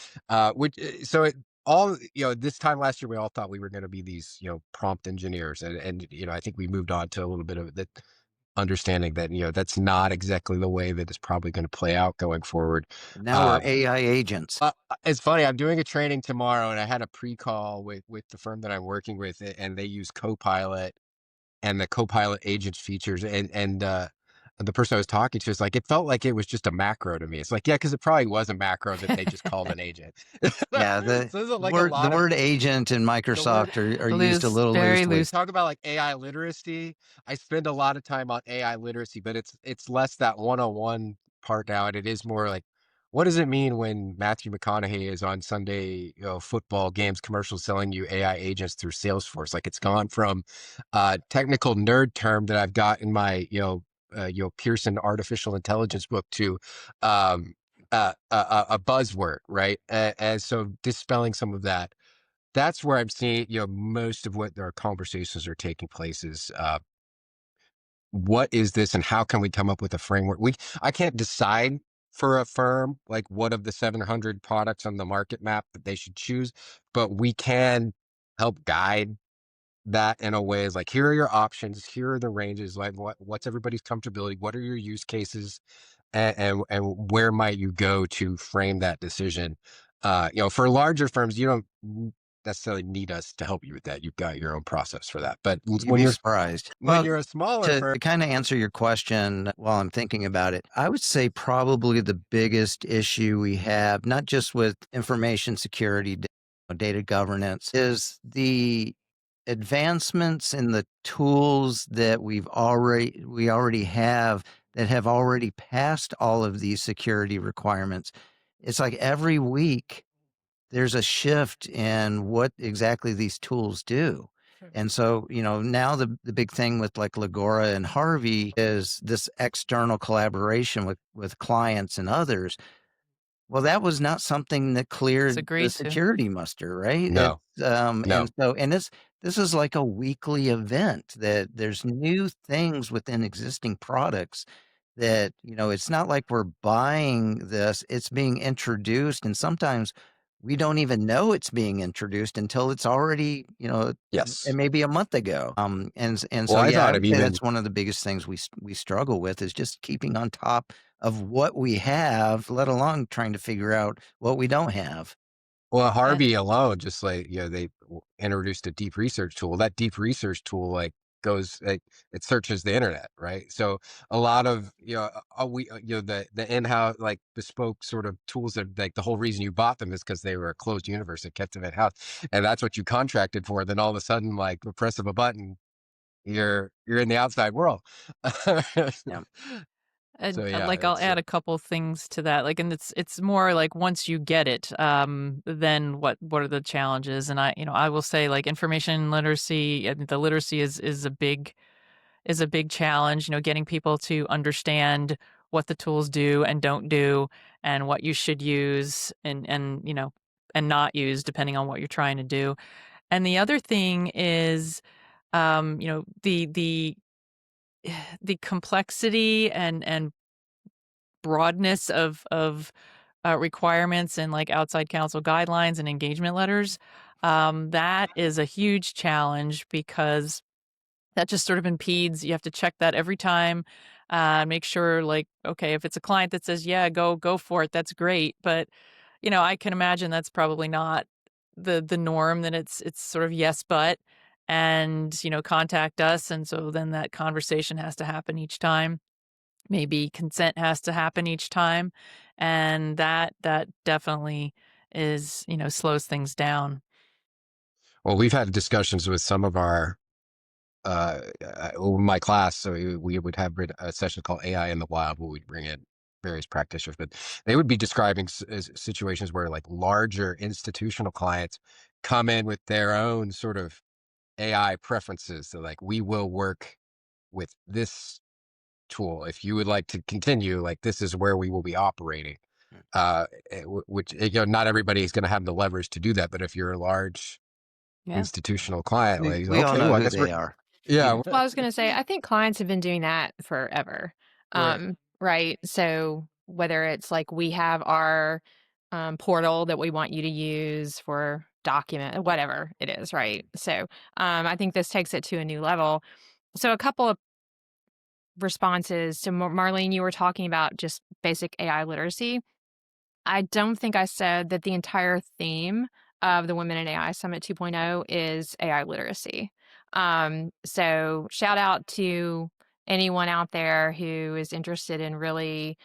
So it all this time last year we all thought we were going to be these prompt engineers, and I think we moved on to a little bit of that understanding that that's not exactly the way that it's probably going to play out going forward. Now we're AI agents. It's funny, I'm doing a training tomorrow and I had a pre-call with the firm that I'm working with, and they use Copilot and the Copilot agents features, and the person I was talking to is like, it felt like it was just a macro to me. It's like, yeah, because it probably was a macro that they just called an agent. Yeah, So there's like the word agent and Microsoft are used a little very loosely. loose. Talk about like AI literacy. I spend a lot of time on AI literacy, but it's less that 101 part now, and it is more like, what does it mean when Matthew McConaughey is on Sunday football games commercials selling you AI agents through Salesforce? Like it's gone from technical nerd term that I've got in my Pearson artificial intelligence book to a buzzword, right? And so dispelling some of that. That's where I'm seeing most of what our conversations are taking place is what is this and how can we come up with a framework? I can't decide for a firm like what of the 700 products on the market map that they should choose, but we can help guide that in a way is like, here are your options, here are the ranges, like what's everybody's comfortability, what are your use cases, and where might you go to frame that decision? For larger firms, you don't necessarily need us to help you with that. You've got your own process for that. But You'd be surprised. when you're a smaller To firm, kind of answer your question while I'm thinking about it, I would say probably the biggest issue we have, not just with information security, data governance, is the advancements in the tools that we already have that have already passed all of these security requirements. It's like every week there's a shift in what exactly these tools do. And so, now the big thing with like Legora and Harvey is this external collaboration with clients and others. Well, that was not something that cleared the agreed to. security muster, right? no, no. And this is like a weekly event that there's new things within existing products that, it's not like we're buying this, it's being introduced. And sometimes we don't even know it's being introduced until it's already, Yes. it may be a month ago. And Well, so, I yeah, I thought would of say even that's one of the biggest things we struggle with is just keeping on top of what we have, let alone trying to figure out what we don't have. Well, Harvey alone, just like, they introduced a deep research tool. That deep research tool, like, goes, like, it searches the internet, right? So a lot of, the in-house, like, bespoke sort of tools that, like, the whole reason you bought them is because they were a closed universe and kept them in house. And that's what you contracted for. Then all of a sudden, like, the press of a button, you're in the outside world. Yeah. So And yeah, like I'll it's add a couple things to that. Like, and it's more like once you get it, then what are the challenges? And I will say like information literacy and the literacy is a big challenge. Getting people to understand what the tools do and don't do, and what you should use and not use depending on what you're trying to do. And the other thing is, the the complexity and broadness of requirements and like outside counsel guidelines and engagement letters. That is a huge challenge because that just sort of impedes. You have to check that every time, make sure like, okay, if it's a client that says, yeah, go for it, that's great. But, I can imagine that's probably not the norm, that it's sort of yes, but, and, contact us. And so then that conversation has to happen each time. Maybe consent has to happen each time. And that definitely is, slows things down. well, we've had discussions with some of our my class, so we would have a session called AI in the Wild, where we'd bring in various practitioners, but they would be describing situations where like larger institutional clients come in with their own sort of AI preferences. So like, we will work with this tool. If you would like to continue, like, this is where we will be operating. Which, not everybody is going to have the leverage to do that. But if you're a large Yeah. institutional client, like, We all okay, know well, I who guess they are. yeah, Well, I was going to say, I think clients have been doing that forever. right. Right. So whether it's like we have our portal that we want you to use for document, whatever it is, right? So I think this takes it to a new level. So a couple of responses to Marlene, you were talking about just basic AI literacy. I don't think I said that the entire theme of the Women in AI Summit 2.0 is AI literacy. So shout out to anyone out there who is interested in really,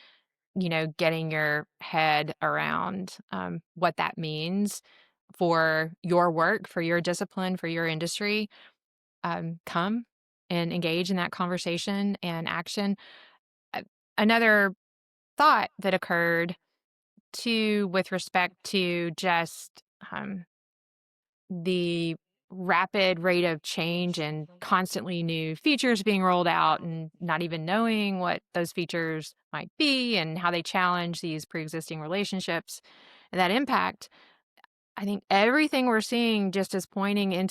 getting your head around what that means for your work, for your discipline, for your industry. Come and engage in that conversation and action. Uh, Another thought that occurred too, with respect to just the rapid rate of change and constantly new features being rolled out and not even knowing what those features might be and how they challenge these pre-existing relationships and that impact. I think everything we're seeing just is pointing in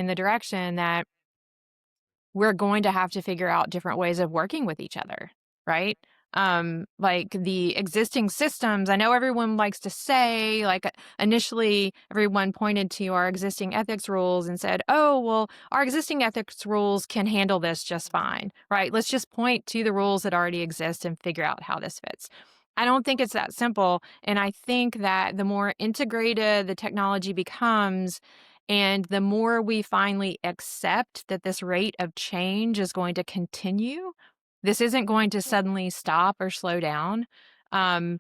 the direction that we're going to have to figure out different ways of working with each other, right? like the existing systems. I know everyone likes to say, like, initially everyone pointed to our existing ethics rules and said, oh, well, our existing ethics rules can handle this just fine, right? Let's just point to the rules that already exist and figure out how this fits. I don't think it's that simple. And I think that the more integrated the technology becomes, and the more we finally accept that this rate of change is going to continue, this isn't going to suddenly stop or slow down, um,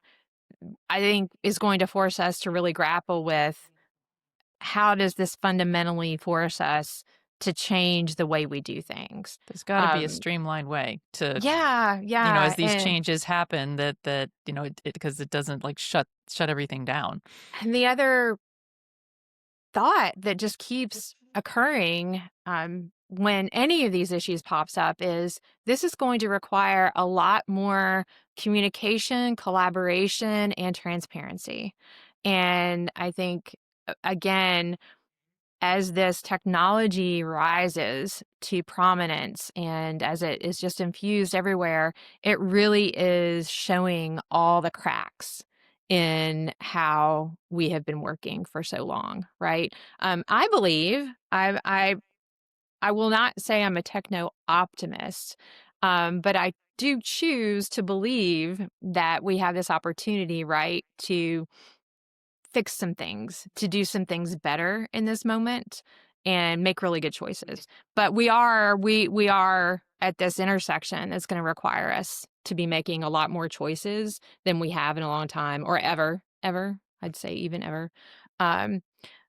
I think is going to force us to really grapple with how does this fundamentally force us to change the way we do things. There's got to be a streamlined way to, Yeah, as these and changes happen, that because it doesn't like shut everything down. and the other thought that just keeps occurring when any of these issues pops up is this is going to require a lot more communication, collaboration, and transparency. And I think, again, as this technology rises to prominence and as it is just infused everywhere, it really is showing all the cracks in how we have been working for so long, right? I believe I will not say I'm a techno optimist, but I do choose to believe that we have this opportunity, right, to fix some things, to do some things better in this moment and make really good choices. But we are at this intersection that's going to require us to be making a lot more choices than we have in a long time or ever, I'd say even ever. Um,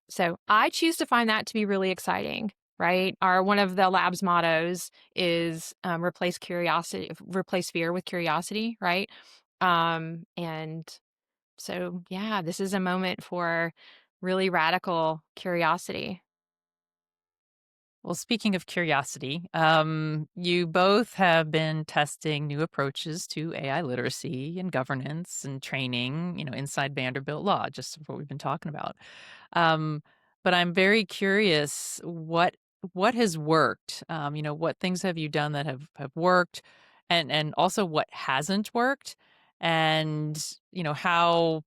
so I choose to find that to be really exciting, right? One of the lab's mottos is replace fear with curiosity, right? And so, yeah, this is a moment for really radical curiosity. Well, speaking of curiosity, you both have been testing new approaches to AI literacy and governance and training, inside Vanderbilt law, just what we've been talking about. Um, but I'm very curious what has worked. What things have you done that have worked, and also what hasn't worked, and how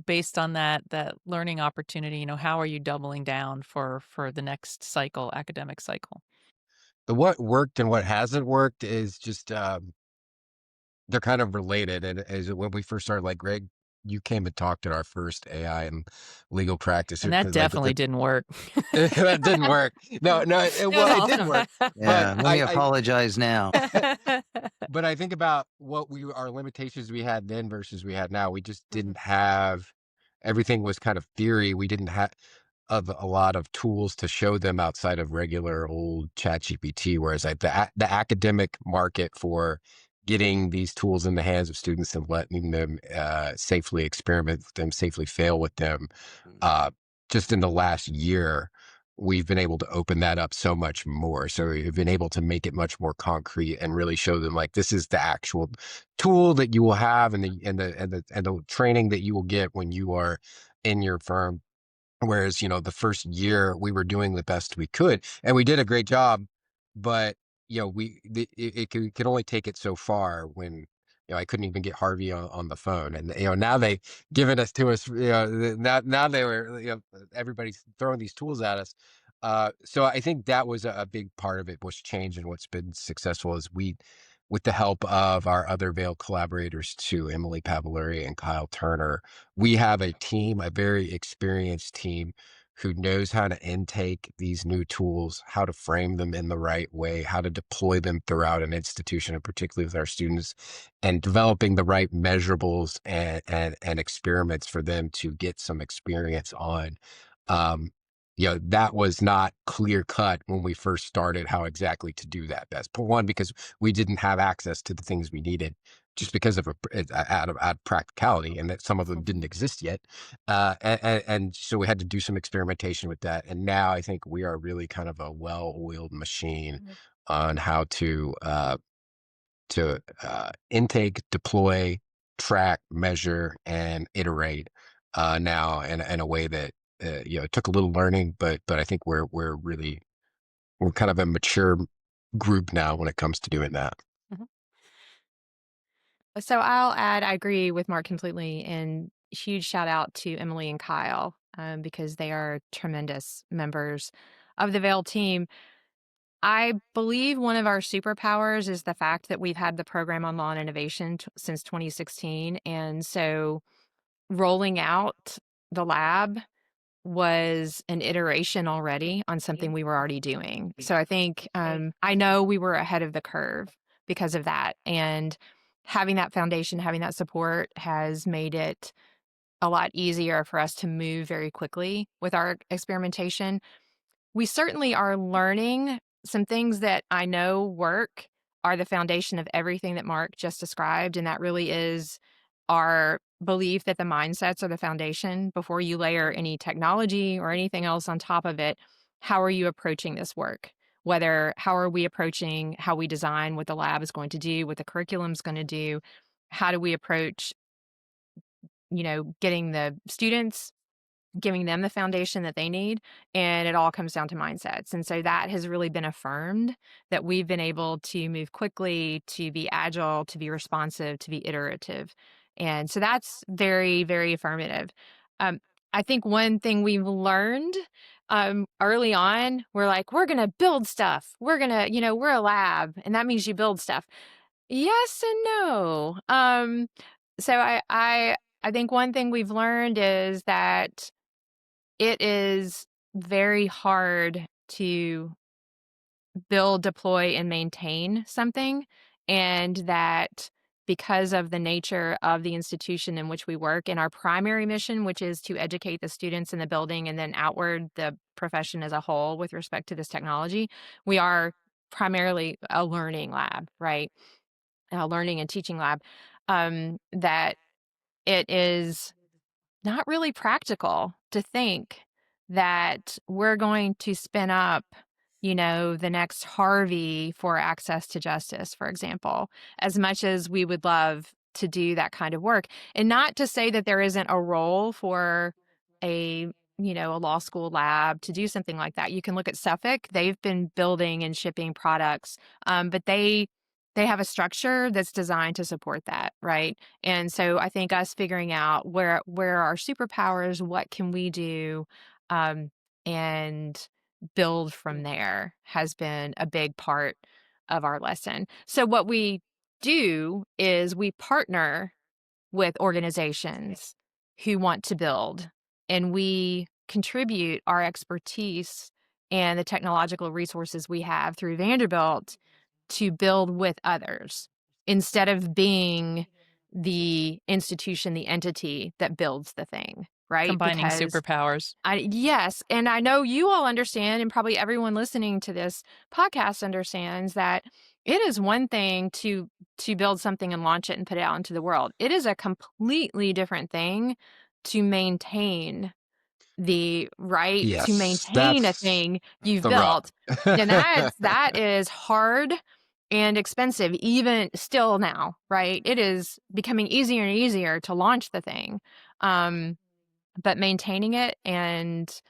based on that learning opportunity, how are you doubling down for the next academic cycle? The what worked and what hasn't worked is just they're kind of related. And as when we first started, like Greg, you came and talked at our first AI and legal practice And that because like definitely didn't work. that didn't work. No, It was well, it did awesome. work, but Yeah, let me apologize now. but I think about our limitations we had then versus we had now. We just didn't have everything was kind of theory. We didn't have of a lot of tools to show them outside of regular old chat GPT. Whereas like the academic market for getting these tools in the hands of students and letting them safely experiment with them, safely fail with them, uh, just in the last year, we've been able to open that up so much more. So we've been able to make it much more concrete and really show them like this is the actual tool that you will have and the training that you will get when you are in your firm. Whereas, the first year we were doing the best we could and we did a great job, but it could only take it so far when, I couldn't even get Harvey on the phone. And, now they given us to us, now they were, everybody's throwing these tools at us. So I think that was a big part of it was change. And what's been successful is with the help of our other Vail collaborators too, Emily Pavulari and Kyle Turner, we have a team, a very experienced team who knows how to intake these new tools, how to frame them in the right way, how to deploy them throughout an institution, and particularly with our students, and developing the right measurables and experiments for them to get some experience on. Um, that was not clear cut when we first started how exactly to do that best. One, because we didn't have access to the things we needed just because of out of practicality, and that some of them didn't exist yet. And so we had to do some experimentation with that. And now I think we are really kind of a well-oiled machine on how to intake, deploy, track, measure, and iterate now in a way that it took a little learning, but I think we're kind of a mature group now when it comes to doing that. Mhm. So I'll add, I agree with Mark completely, and huge shout out to Emily and Kyle because they are tremendous members of the Veil team. I believe one of our superpowers is the fact that we've had the program on law and innovation since 2016. And so rolling out the lab was an iteration already on something we were already doing. So I think I know we were ahead of the curve because of that. And having that foundation, having that support has made it a lot easier for us to move very quickly with our experimentation. We certainly are learning some things that I know work are the foundation of everything that Mark just described. And that really is our belief that the mindsets are the foundation before you layer any technology or anything else on top of it. How are you approaching this work? How are we approaching how we design what the lab is going to do, what the curriculum is going to do? How do we approach, getting the students, giving them the foundation that they need, and it all comes down to mindsets. And so that has really been affirmed, that we've been able to move quickly, to be agile, to be responsive, to be iterative. And so that's very, very affirmative. I think one thing we've learned early on, we're like, we're going to build stuff. We're going to, we're a lab, and that means you build stuff. Yes and no. So I think one thing we've learned is that it is very hard to build, deploy, and maintain something. And that because of the nature of the institution in which we work and our primary mission, which is to educate the students in the building and then outward the profession as a whole with respect to this technology, we are primarily a learning lab, right? A learning and teaching lab. That it is not really practical to think that we're going to spin up, the next Harvey for access to justice, for example, as much as we would love to do that kind of work. And not to say that there isn't a role for a law school lab to do something like that. You can look at Suffolk. They've been building and shipping products, but they have a structure that's designed to support that, right? And so I think us figuring out where are our superpowers, what can we do, and build from there has been a big part of our lesson. So what we do is we partner with organizations who want to build, and we contribute our expertise and the technological resources we have through Vanderbilt to build with others instead of being the institution, the entity that builds the thing, right? Combining Because superpowers. yes, and I know you all understand, and probably everyone listening to this podcast understands that it is one thing to build something and launch it and put it out into the world. It is a completely different thing to maintain the right to Yes, maintain a that's thing you've the rub. built. And that is hard and expensive, even still now, right? It is becoming easier and easier to launch the thing. But maintaining it and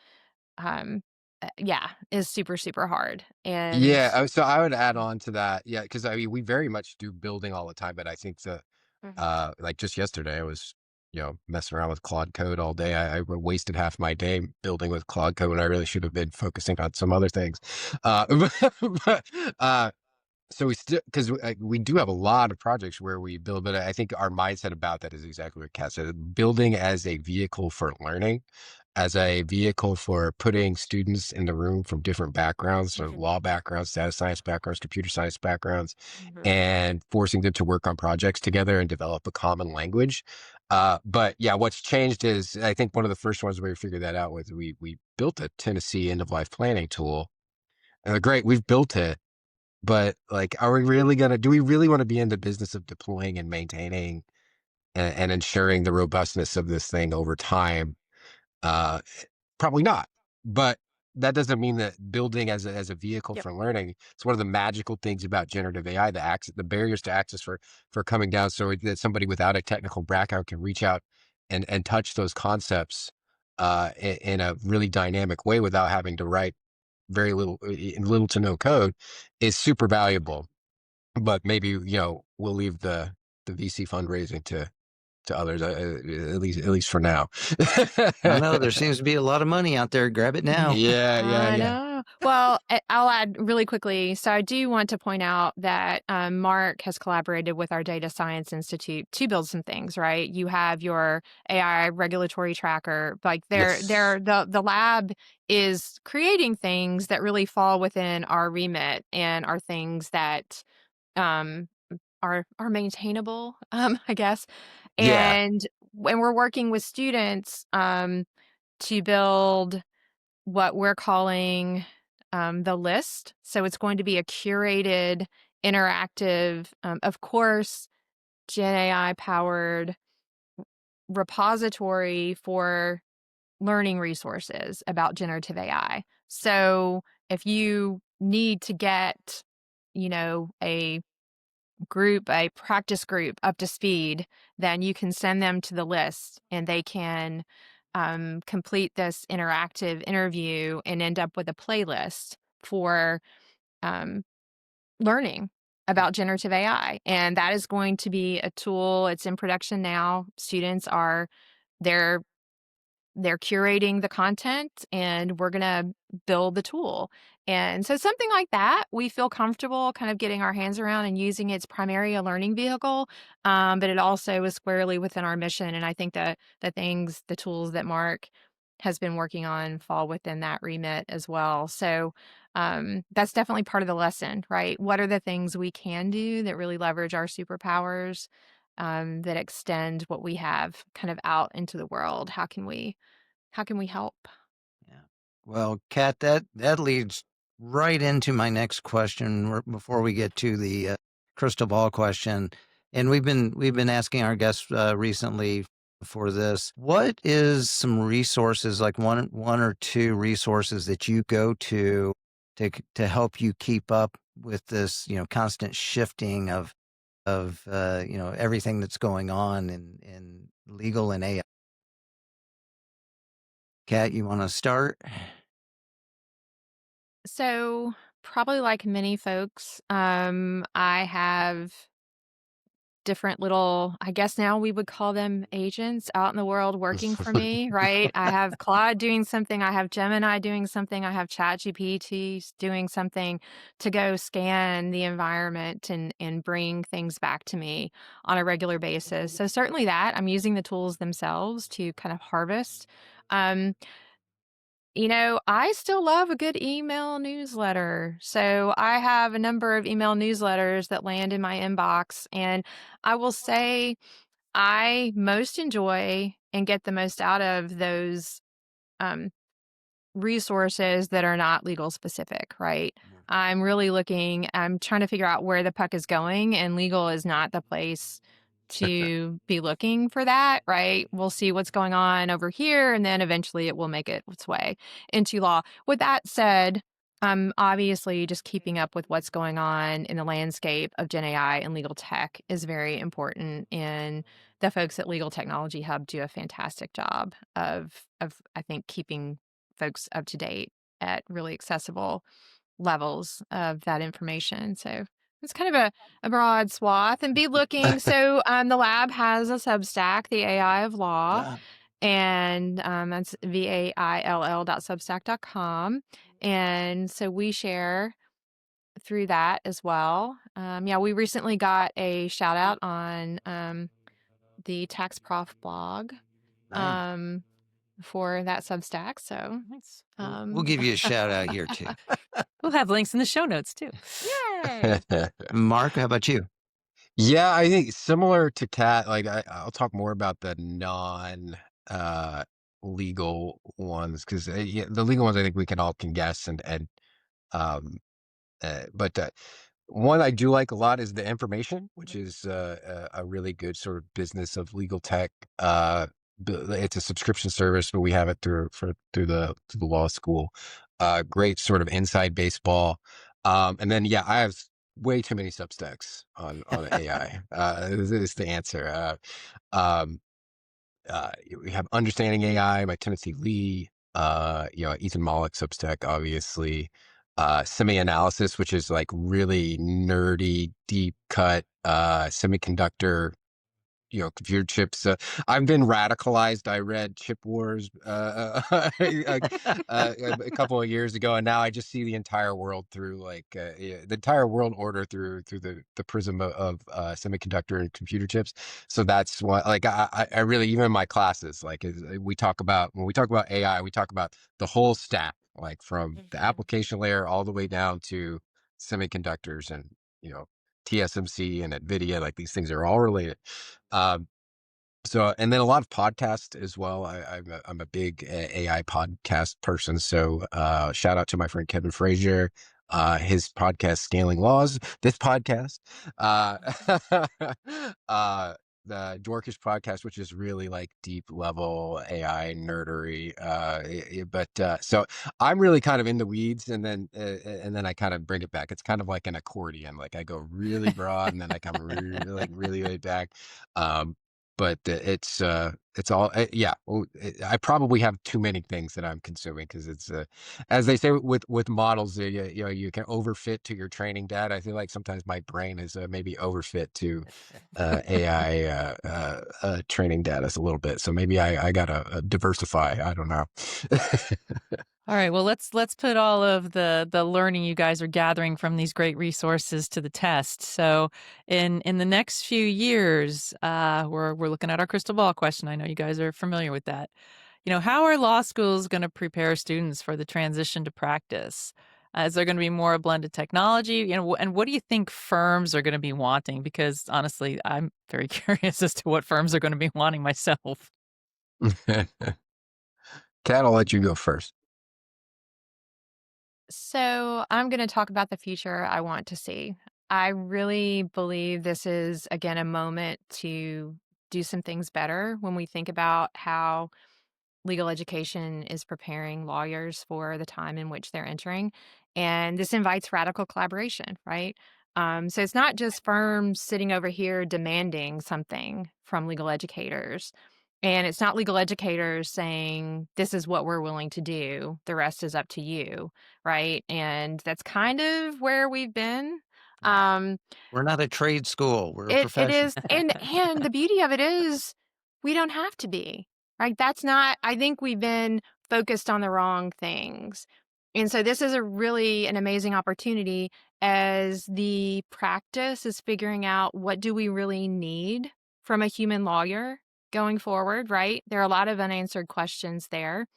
is super, super hard. And Yeah, so I would add on to that. Yeah, because I mean, we very much do building all the time, but I think Mhm. like just yesterday, I was, messing around with Claude Code all day. I wasted half my day building with Claude Code, and I really should have been focusing on some other things. But, so we still, because we do have a lot of projects where we build, but I think our mindset about that is exactly what Kat said: building as a vehicle for learning, as a vehicle for putting students in the room from different backgrounds, so Mhm. law backgrounds, data science backgrounds, computer science backgrounds, Mhm. and forcing them to work on projects together and develop a common language. But yeah, what's changed is, I think one of the first ones where we figured that out was we built a Tennessee end of life planning tool. And great, we've built it, but like, do we really want to be in the business of deploying and maintaining and ensuring the robustness of this thing over time? Uh, Probably not. But that doesn't mean that building as a vehicle Yep. for learning, it's one of the magical things about generative AI, the barriers to access for coming down, so that somebody without a technical background can reach out and touch those concepts in a really dynamic way without having to write very little to no code, is super valuable. But maybe, we'll leave the the VC fundraising to others, at least for now. I know there seems to be a lot of money out there. Grab it now. I know. Well, I'll add really quickly. So I do want to point out that Mark has collaborated with our Data Science Institute to build some things, right? You have your AI regulatory tracker, like the lab is creating things that really fall within our remit and are things that are maintainable, I guess. Yeah. And when we're working with students to build what we're calling the list. So it's going to be a curated, interactive, of course, Gen AI powered repository for learning resources about generative AI. So if you need to get, a practice group up to speed, then you can send them to the list and they can complete this interactive interview and end up with a playlist for learning about generative AI. And that is going to be a tool. It's in production now. Students they're curating the content and we're going to build the tool. And so something like that, we feel comfortable kind of getting our hands around and using its primarily a learning vehicle. But it also is squarely within our mission. And I think that the tools that Mark has been working on fall within that remit as well. So that's definitely part of the lesson, right? What are the things we can do that really leverage our superpowers? That extend what we have kind of out into the world. How can we help? Yeah. Well, Kat, that leads right into my next question before we get to the crystal ball question. And we've been asking our guests recently for this. What is some resources, like one or two resources that you go to help you keep up with this, constant shifting of everything that's going on in legal and AI? Kat, you want to start? So probably like many folks, I have different little, I guess now we would call them agents out in the world working for me, right? I have Claude doing something, I have Gemini doing something, I have ChatGPT doing something to go scan the environment and bring things back to me on a regular basis. So certainly that I'm using the tools themselves to kind of harvest. I still love a good email newsletter. So I have a number of email newsletters that land in my inbox. And I will say I most enjoy and get the most out of those um, resources that are not legal specific, right? I'm trying to figure out where the puck is going, and legal is not the place to be looking for that, right? We'll see what's going on over here, and then eventually it will make its way into law. With that said, obviously just keeping up with what's going on in the landscape of Gen AI and legal tech is very important. And the folks at Legal Technology Hub do a fantastic job of I think keeping folks up to date at really accessible levels of that information. So it's kind of a broad swath, and be looking. So the lab has a Substack, the AI of Law, and that's VAILL.substack.com. And so we share through that as well. We recently got a shout out on the Tax Prof blog. Nice. For that Substack. So we'll give you a shout out here too. We'll have links in the show notes too. Yay! Mark, how about you? Yeah, I think similar to Kat, like I'll talk more about the non legal ones, because the legal ones I think we can guess and um but one I do like a lot is the information, which is a really good sort of business of legal tech. It's a subscription service, but we have it through the law school. Great sort of inside baseball. And then I have way too many Substacks on AI. Is the answer. We have Understanding AI by Timothy Lee. Ethan Mollick Substack, obviously. Semi-analysis, which is like really nerdy, deep cut semiconductor, computer chips. I've been radicalized. I read Chip Wars a couple of years ago, and now I just see the entire world through the entire world order through the prism semiconductor and computer chips. So that's why, like, I really, even in my classes, like, when we talk about AI, we talk about the whole stack, like from the application layer all the way down to semiconductors and you know TSMC and NVIDIA. Like, these things are all related. Um, and then a lot of podcasts as well. I'm a big AI podcast person. So shout out to my friend Kevin Frazier, his podcast Scaling Laws. This podcast, uh, uh, the Dwarkish podcast, which is really like deep level AI nerdery. So I'm really kind of in the weeds, and then I kind of bring it back. It's kind of like an accordion. Like, I go really broad, and then I come really back. But it's all yeah. I probably have too many things that I'm consuming, because it's as they say with models, you can overfit to your training data. I feel like sometimes my brain is maybe overfit to AI training data a little bit. So maybe I gotta diversify. I don't know. All right, well, let's put all of the learning you guys are gathering from these great resources to the test. So, in the next few years, we're looking at our crystal ball question. I know you guys are familiar with that. How are law schools going to prepare students for the transition to practice? Is there going to be more blended technology? And what do you think firms are going to be wanting? Because honestly, I'm very curious as to what firms are going to be wanting myself. Kat, I'll let you go first. So I'm going to talk about the future I want to see. I really believe this is, again, a moment to do some things better when we think about how legal education is preparing lawyers for the time in which they're entering. And this invites radical collaboration, right? So it's not just firms sitting over here demanding something from legal educators. And it's not legal educators saying, this is what we're willing to do. The rest is up to you, right? And that's kind of where we've been. Um, We're not a trade school. We're a it profession. is, and the beauty of it is we don't have to be, right? That's not, I think we've been focused on the wrong things. And so this is an amazing opportunity as the practice is figuring out, what do we really need from a human lawyer going forward, right? There are a lot of unanswered questions there.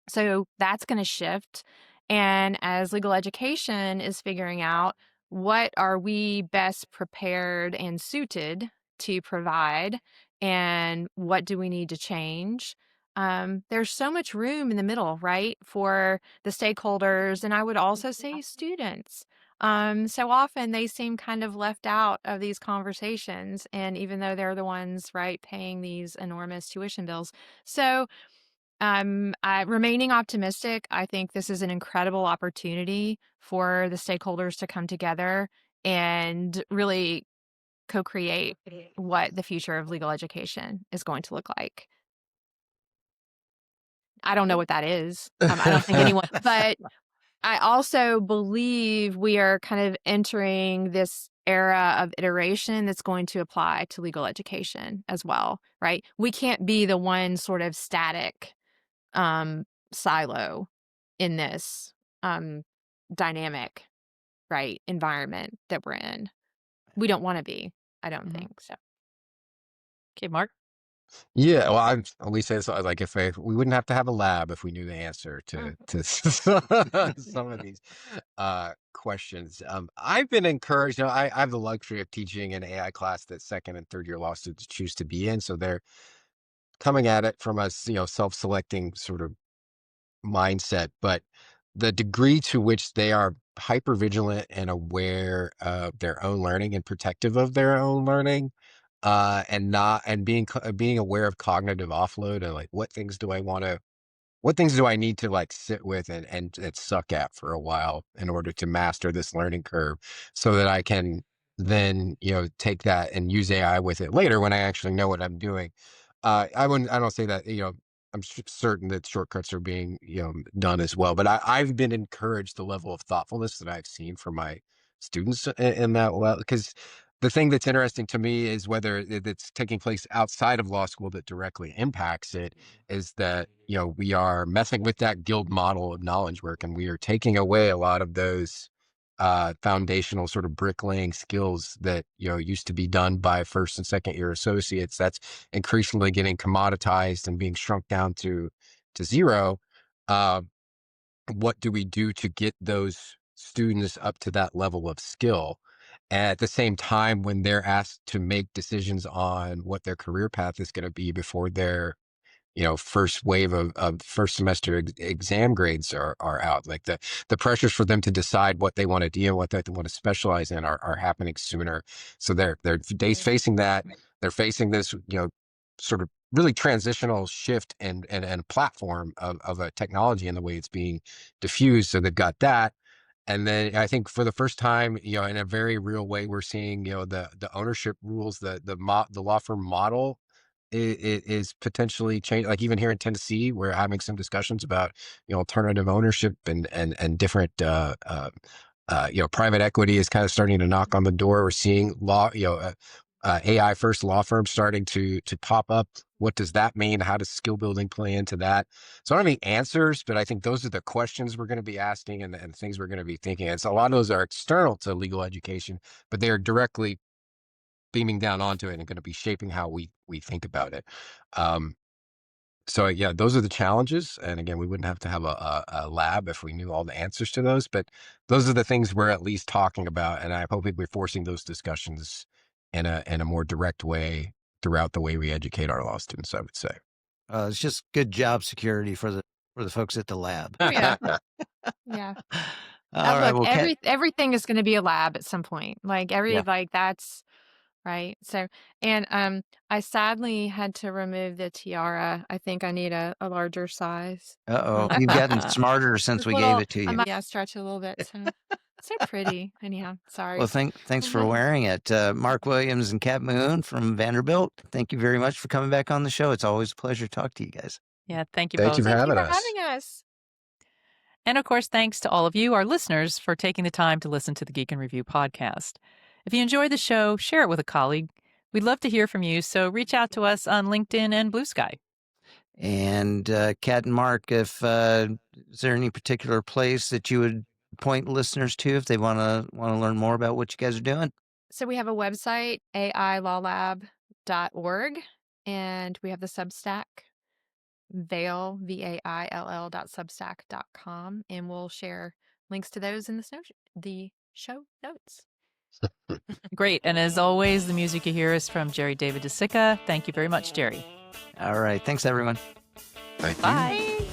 So that's going to shift. And as legal education is figuring out, what are we best prepared and suited to provide, and what do we need to change? There's so much room in the middle, right, for the stakeholders, and I would also say students. So often they seem kind of left out of these conversations, and even though they're the ones, right, paying these enormous tuition bills. So remaining optimistic. I think this is an incredible opportunity for the stakeholders to come together and really co-create what the future of legal education is going to look like. I don't know what that is. I don't think anyone, but I also believe we are kind of entering this era of iteration that's going to apply to legal education as well, right? We can't be the one sort of static silo in this dynamic, right, environment that we're in. We don't want to be, I don't think so. Okay, Mark. Yeah, well, I always say this, like, if we wouldn't have to have a lab if we knew the answer to some of these questions. I've been encouraged. I have the luxury of teaching an AI class that second and third year law students choose to be in, so they're coming at it from a self-selecting sort of mindset. But the degree to which they are hyper vigilant and aware of their own learning and protective of their own learning, and not and being aware of cognitive offload, and like, what things do I need to like sit with and suck at for a while in order to master this learning curve, so that I can then take that and use AI with it later when I actually know what I'm doing. I don't say that, I'm certain that shortcuts are being done as well, but I've been encouraged the level of thoughtfulness that I've seen from my students in that, well, because the thing that's interesting to me is whether it's taking place outside of law school that directly impacts it is that, we are messing with that guild model of knowledge work, and we are taking away a lot of those foundational sort of bricklaying skills that, used to be done by first and second year associates. That's increasingly getting commoditized and being shrunk down to zero. Uh, what do we do to get those students up to that level of skill? At the same time, when they're asked to make decisions on what their career path is going to be before their, first wave of first semester exam grades are out, like the pressures for them to decide what they want to do and what they want to specialize in are happening sooner. So they're facing that. They're facing this, sort of really transitional shift and platform of a technology and the way it's being diffused. So they've got that. And then I think for the first time, in a very real way, we're seeing, the ownership rules, the law firm model is potentially changed. Like even here in Tennessee, we're having some discussions about, alternative ownership and different, private equity is kind of starting to knock on the door. We're seeing AI first law firms starting to pop up. What does that mean? How does skill building play into that? So I don't have any answers, but I think those are the questions we're going to be asking and things we're going to be thinking. And so a lot of those are external to legal education, but they are directly beaming down onto it and going to be shaping how we think about it. So yeah, those are the challenges. And again, we wouldn't have to have a lab if we knew all the answers to those, but those are the things we're at least talking about. And I hope we're forcing those discussions in a more direct way throughout the way we educate our law students, I would say. It's just good job security for the folks at the lab. Oh, yeah. Yeah. All right. Look, Well, everything is going to be a lab at some point. Like Yeah. like that's right. So, and I sadly had to remove the tiara. I think I need a larger size. You've gotten smarter since we gave it to you. Yeah, stretch it a little bit. So pretty. Anyhow, sorry. Well, thanks for wearing it. Mark Williams and Kat Moon from Vanderbilt, thank you very much for coming back on the show. It's always a pleasure to talk to you guys. Yeah, thank you Thank both. you for Thank you having for us. having us. And of course, thanks to all of you, our listeners, for taking the time to listen to the Geek in Review podcast. If you enjoyed the show, share it with a colleague. We'd love to hear from you, so reach out to us on LinkedIn and Blue Sky. And Kat and Mark, if is there any particular place that you would point listeners to if they want to learn more about what you guys are doing? So we have a website, ailawlab.org, and we have the Substack, vaill.substack.com, and we'll share links to those in the show notes. Great. And as always, the music you hear is from Jerry David DeSica. Thank you very much, Jerry. All right. Thanks, everyone. Thank you. Bye.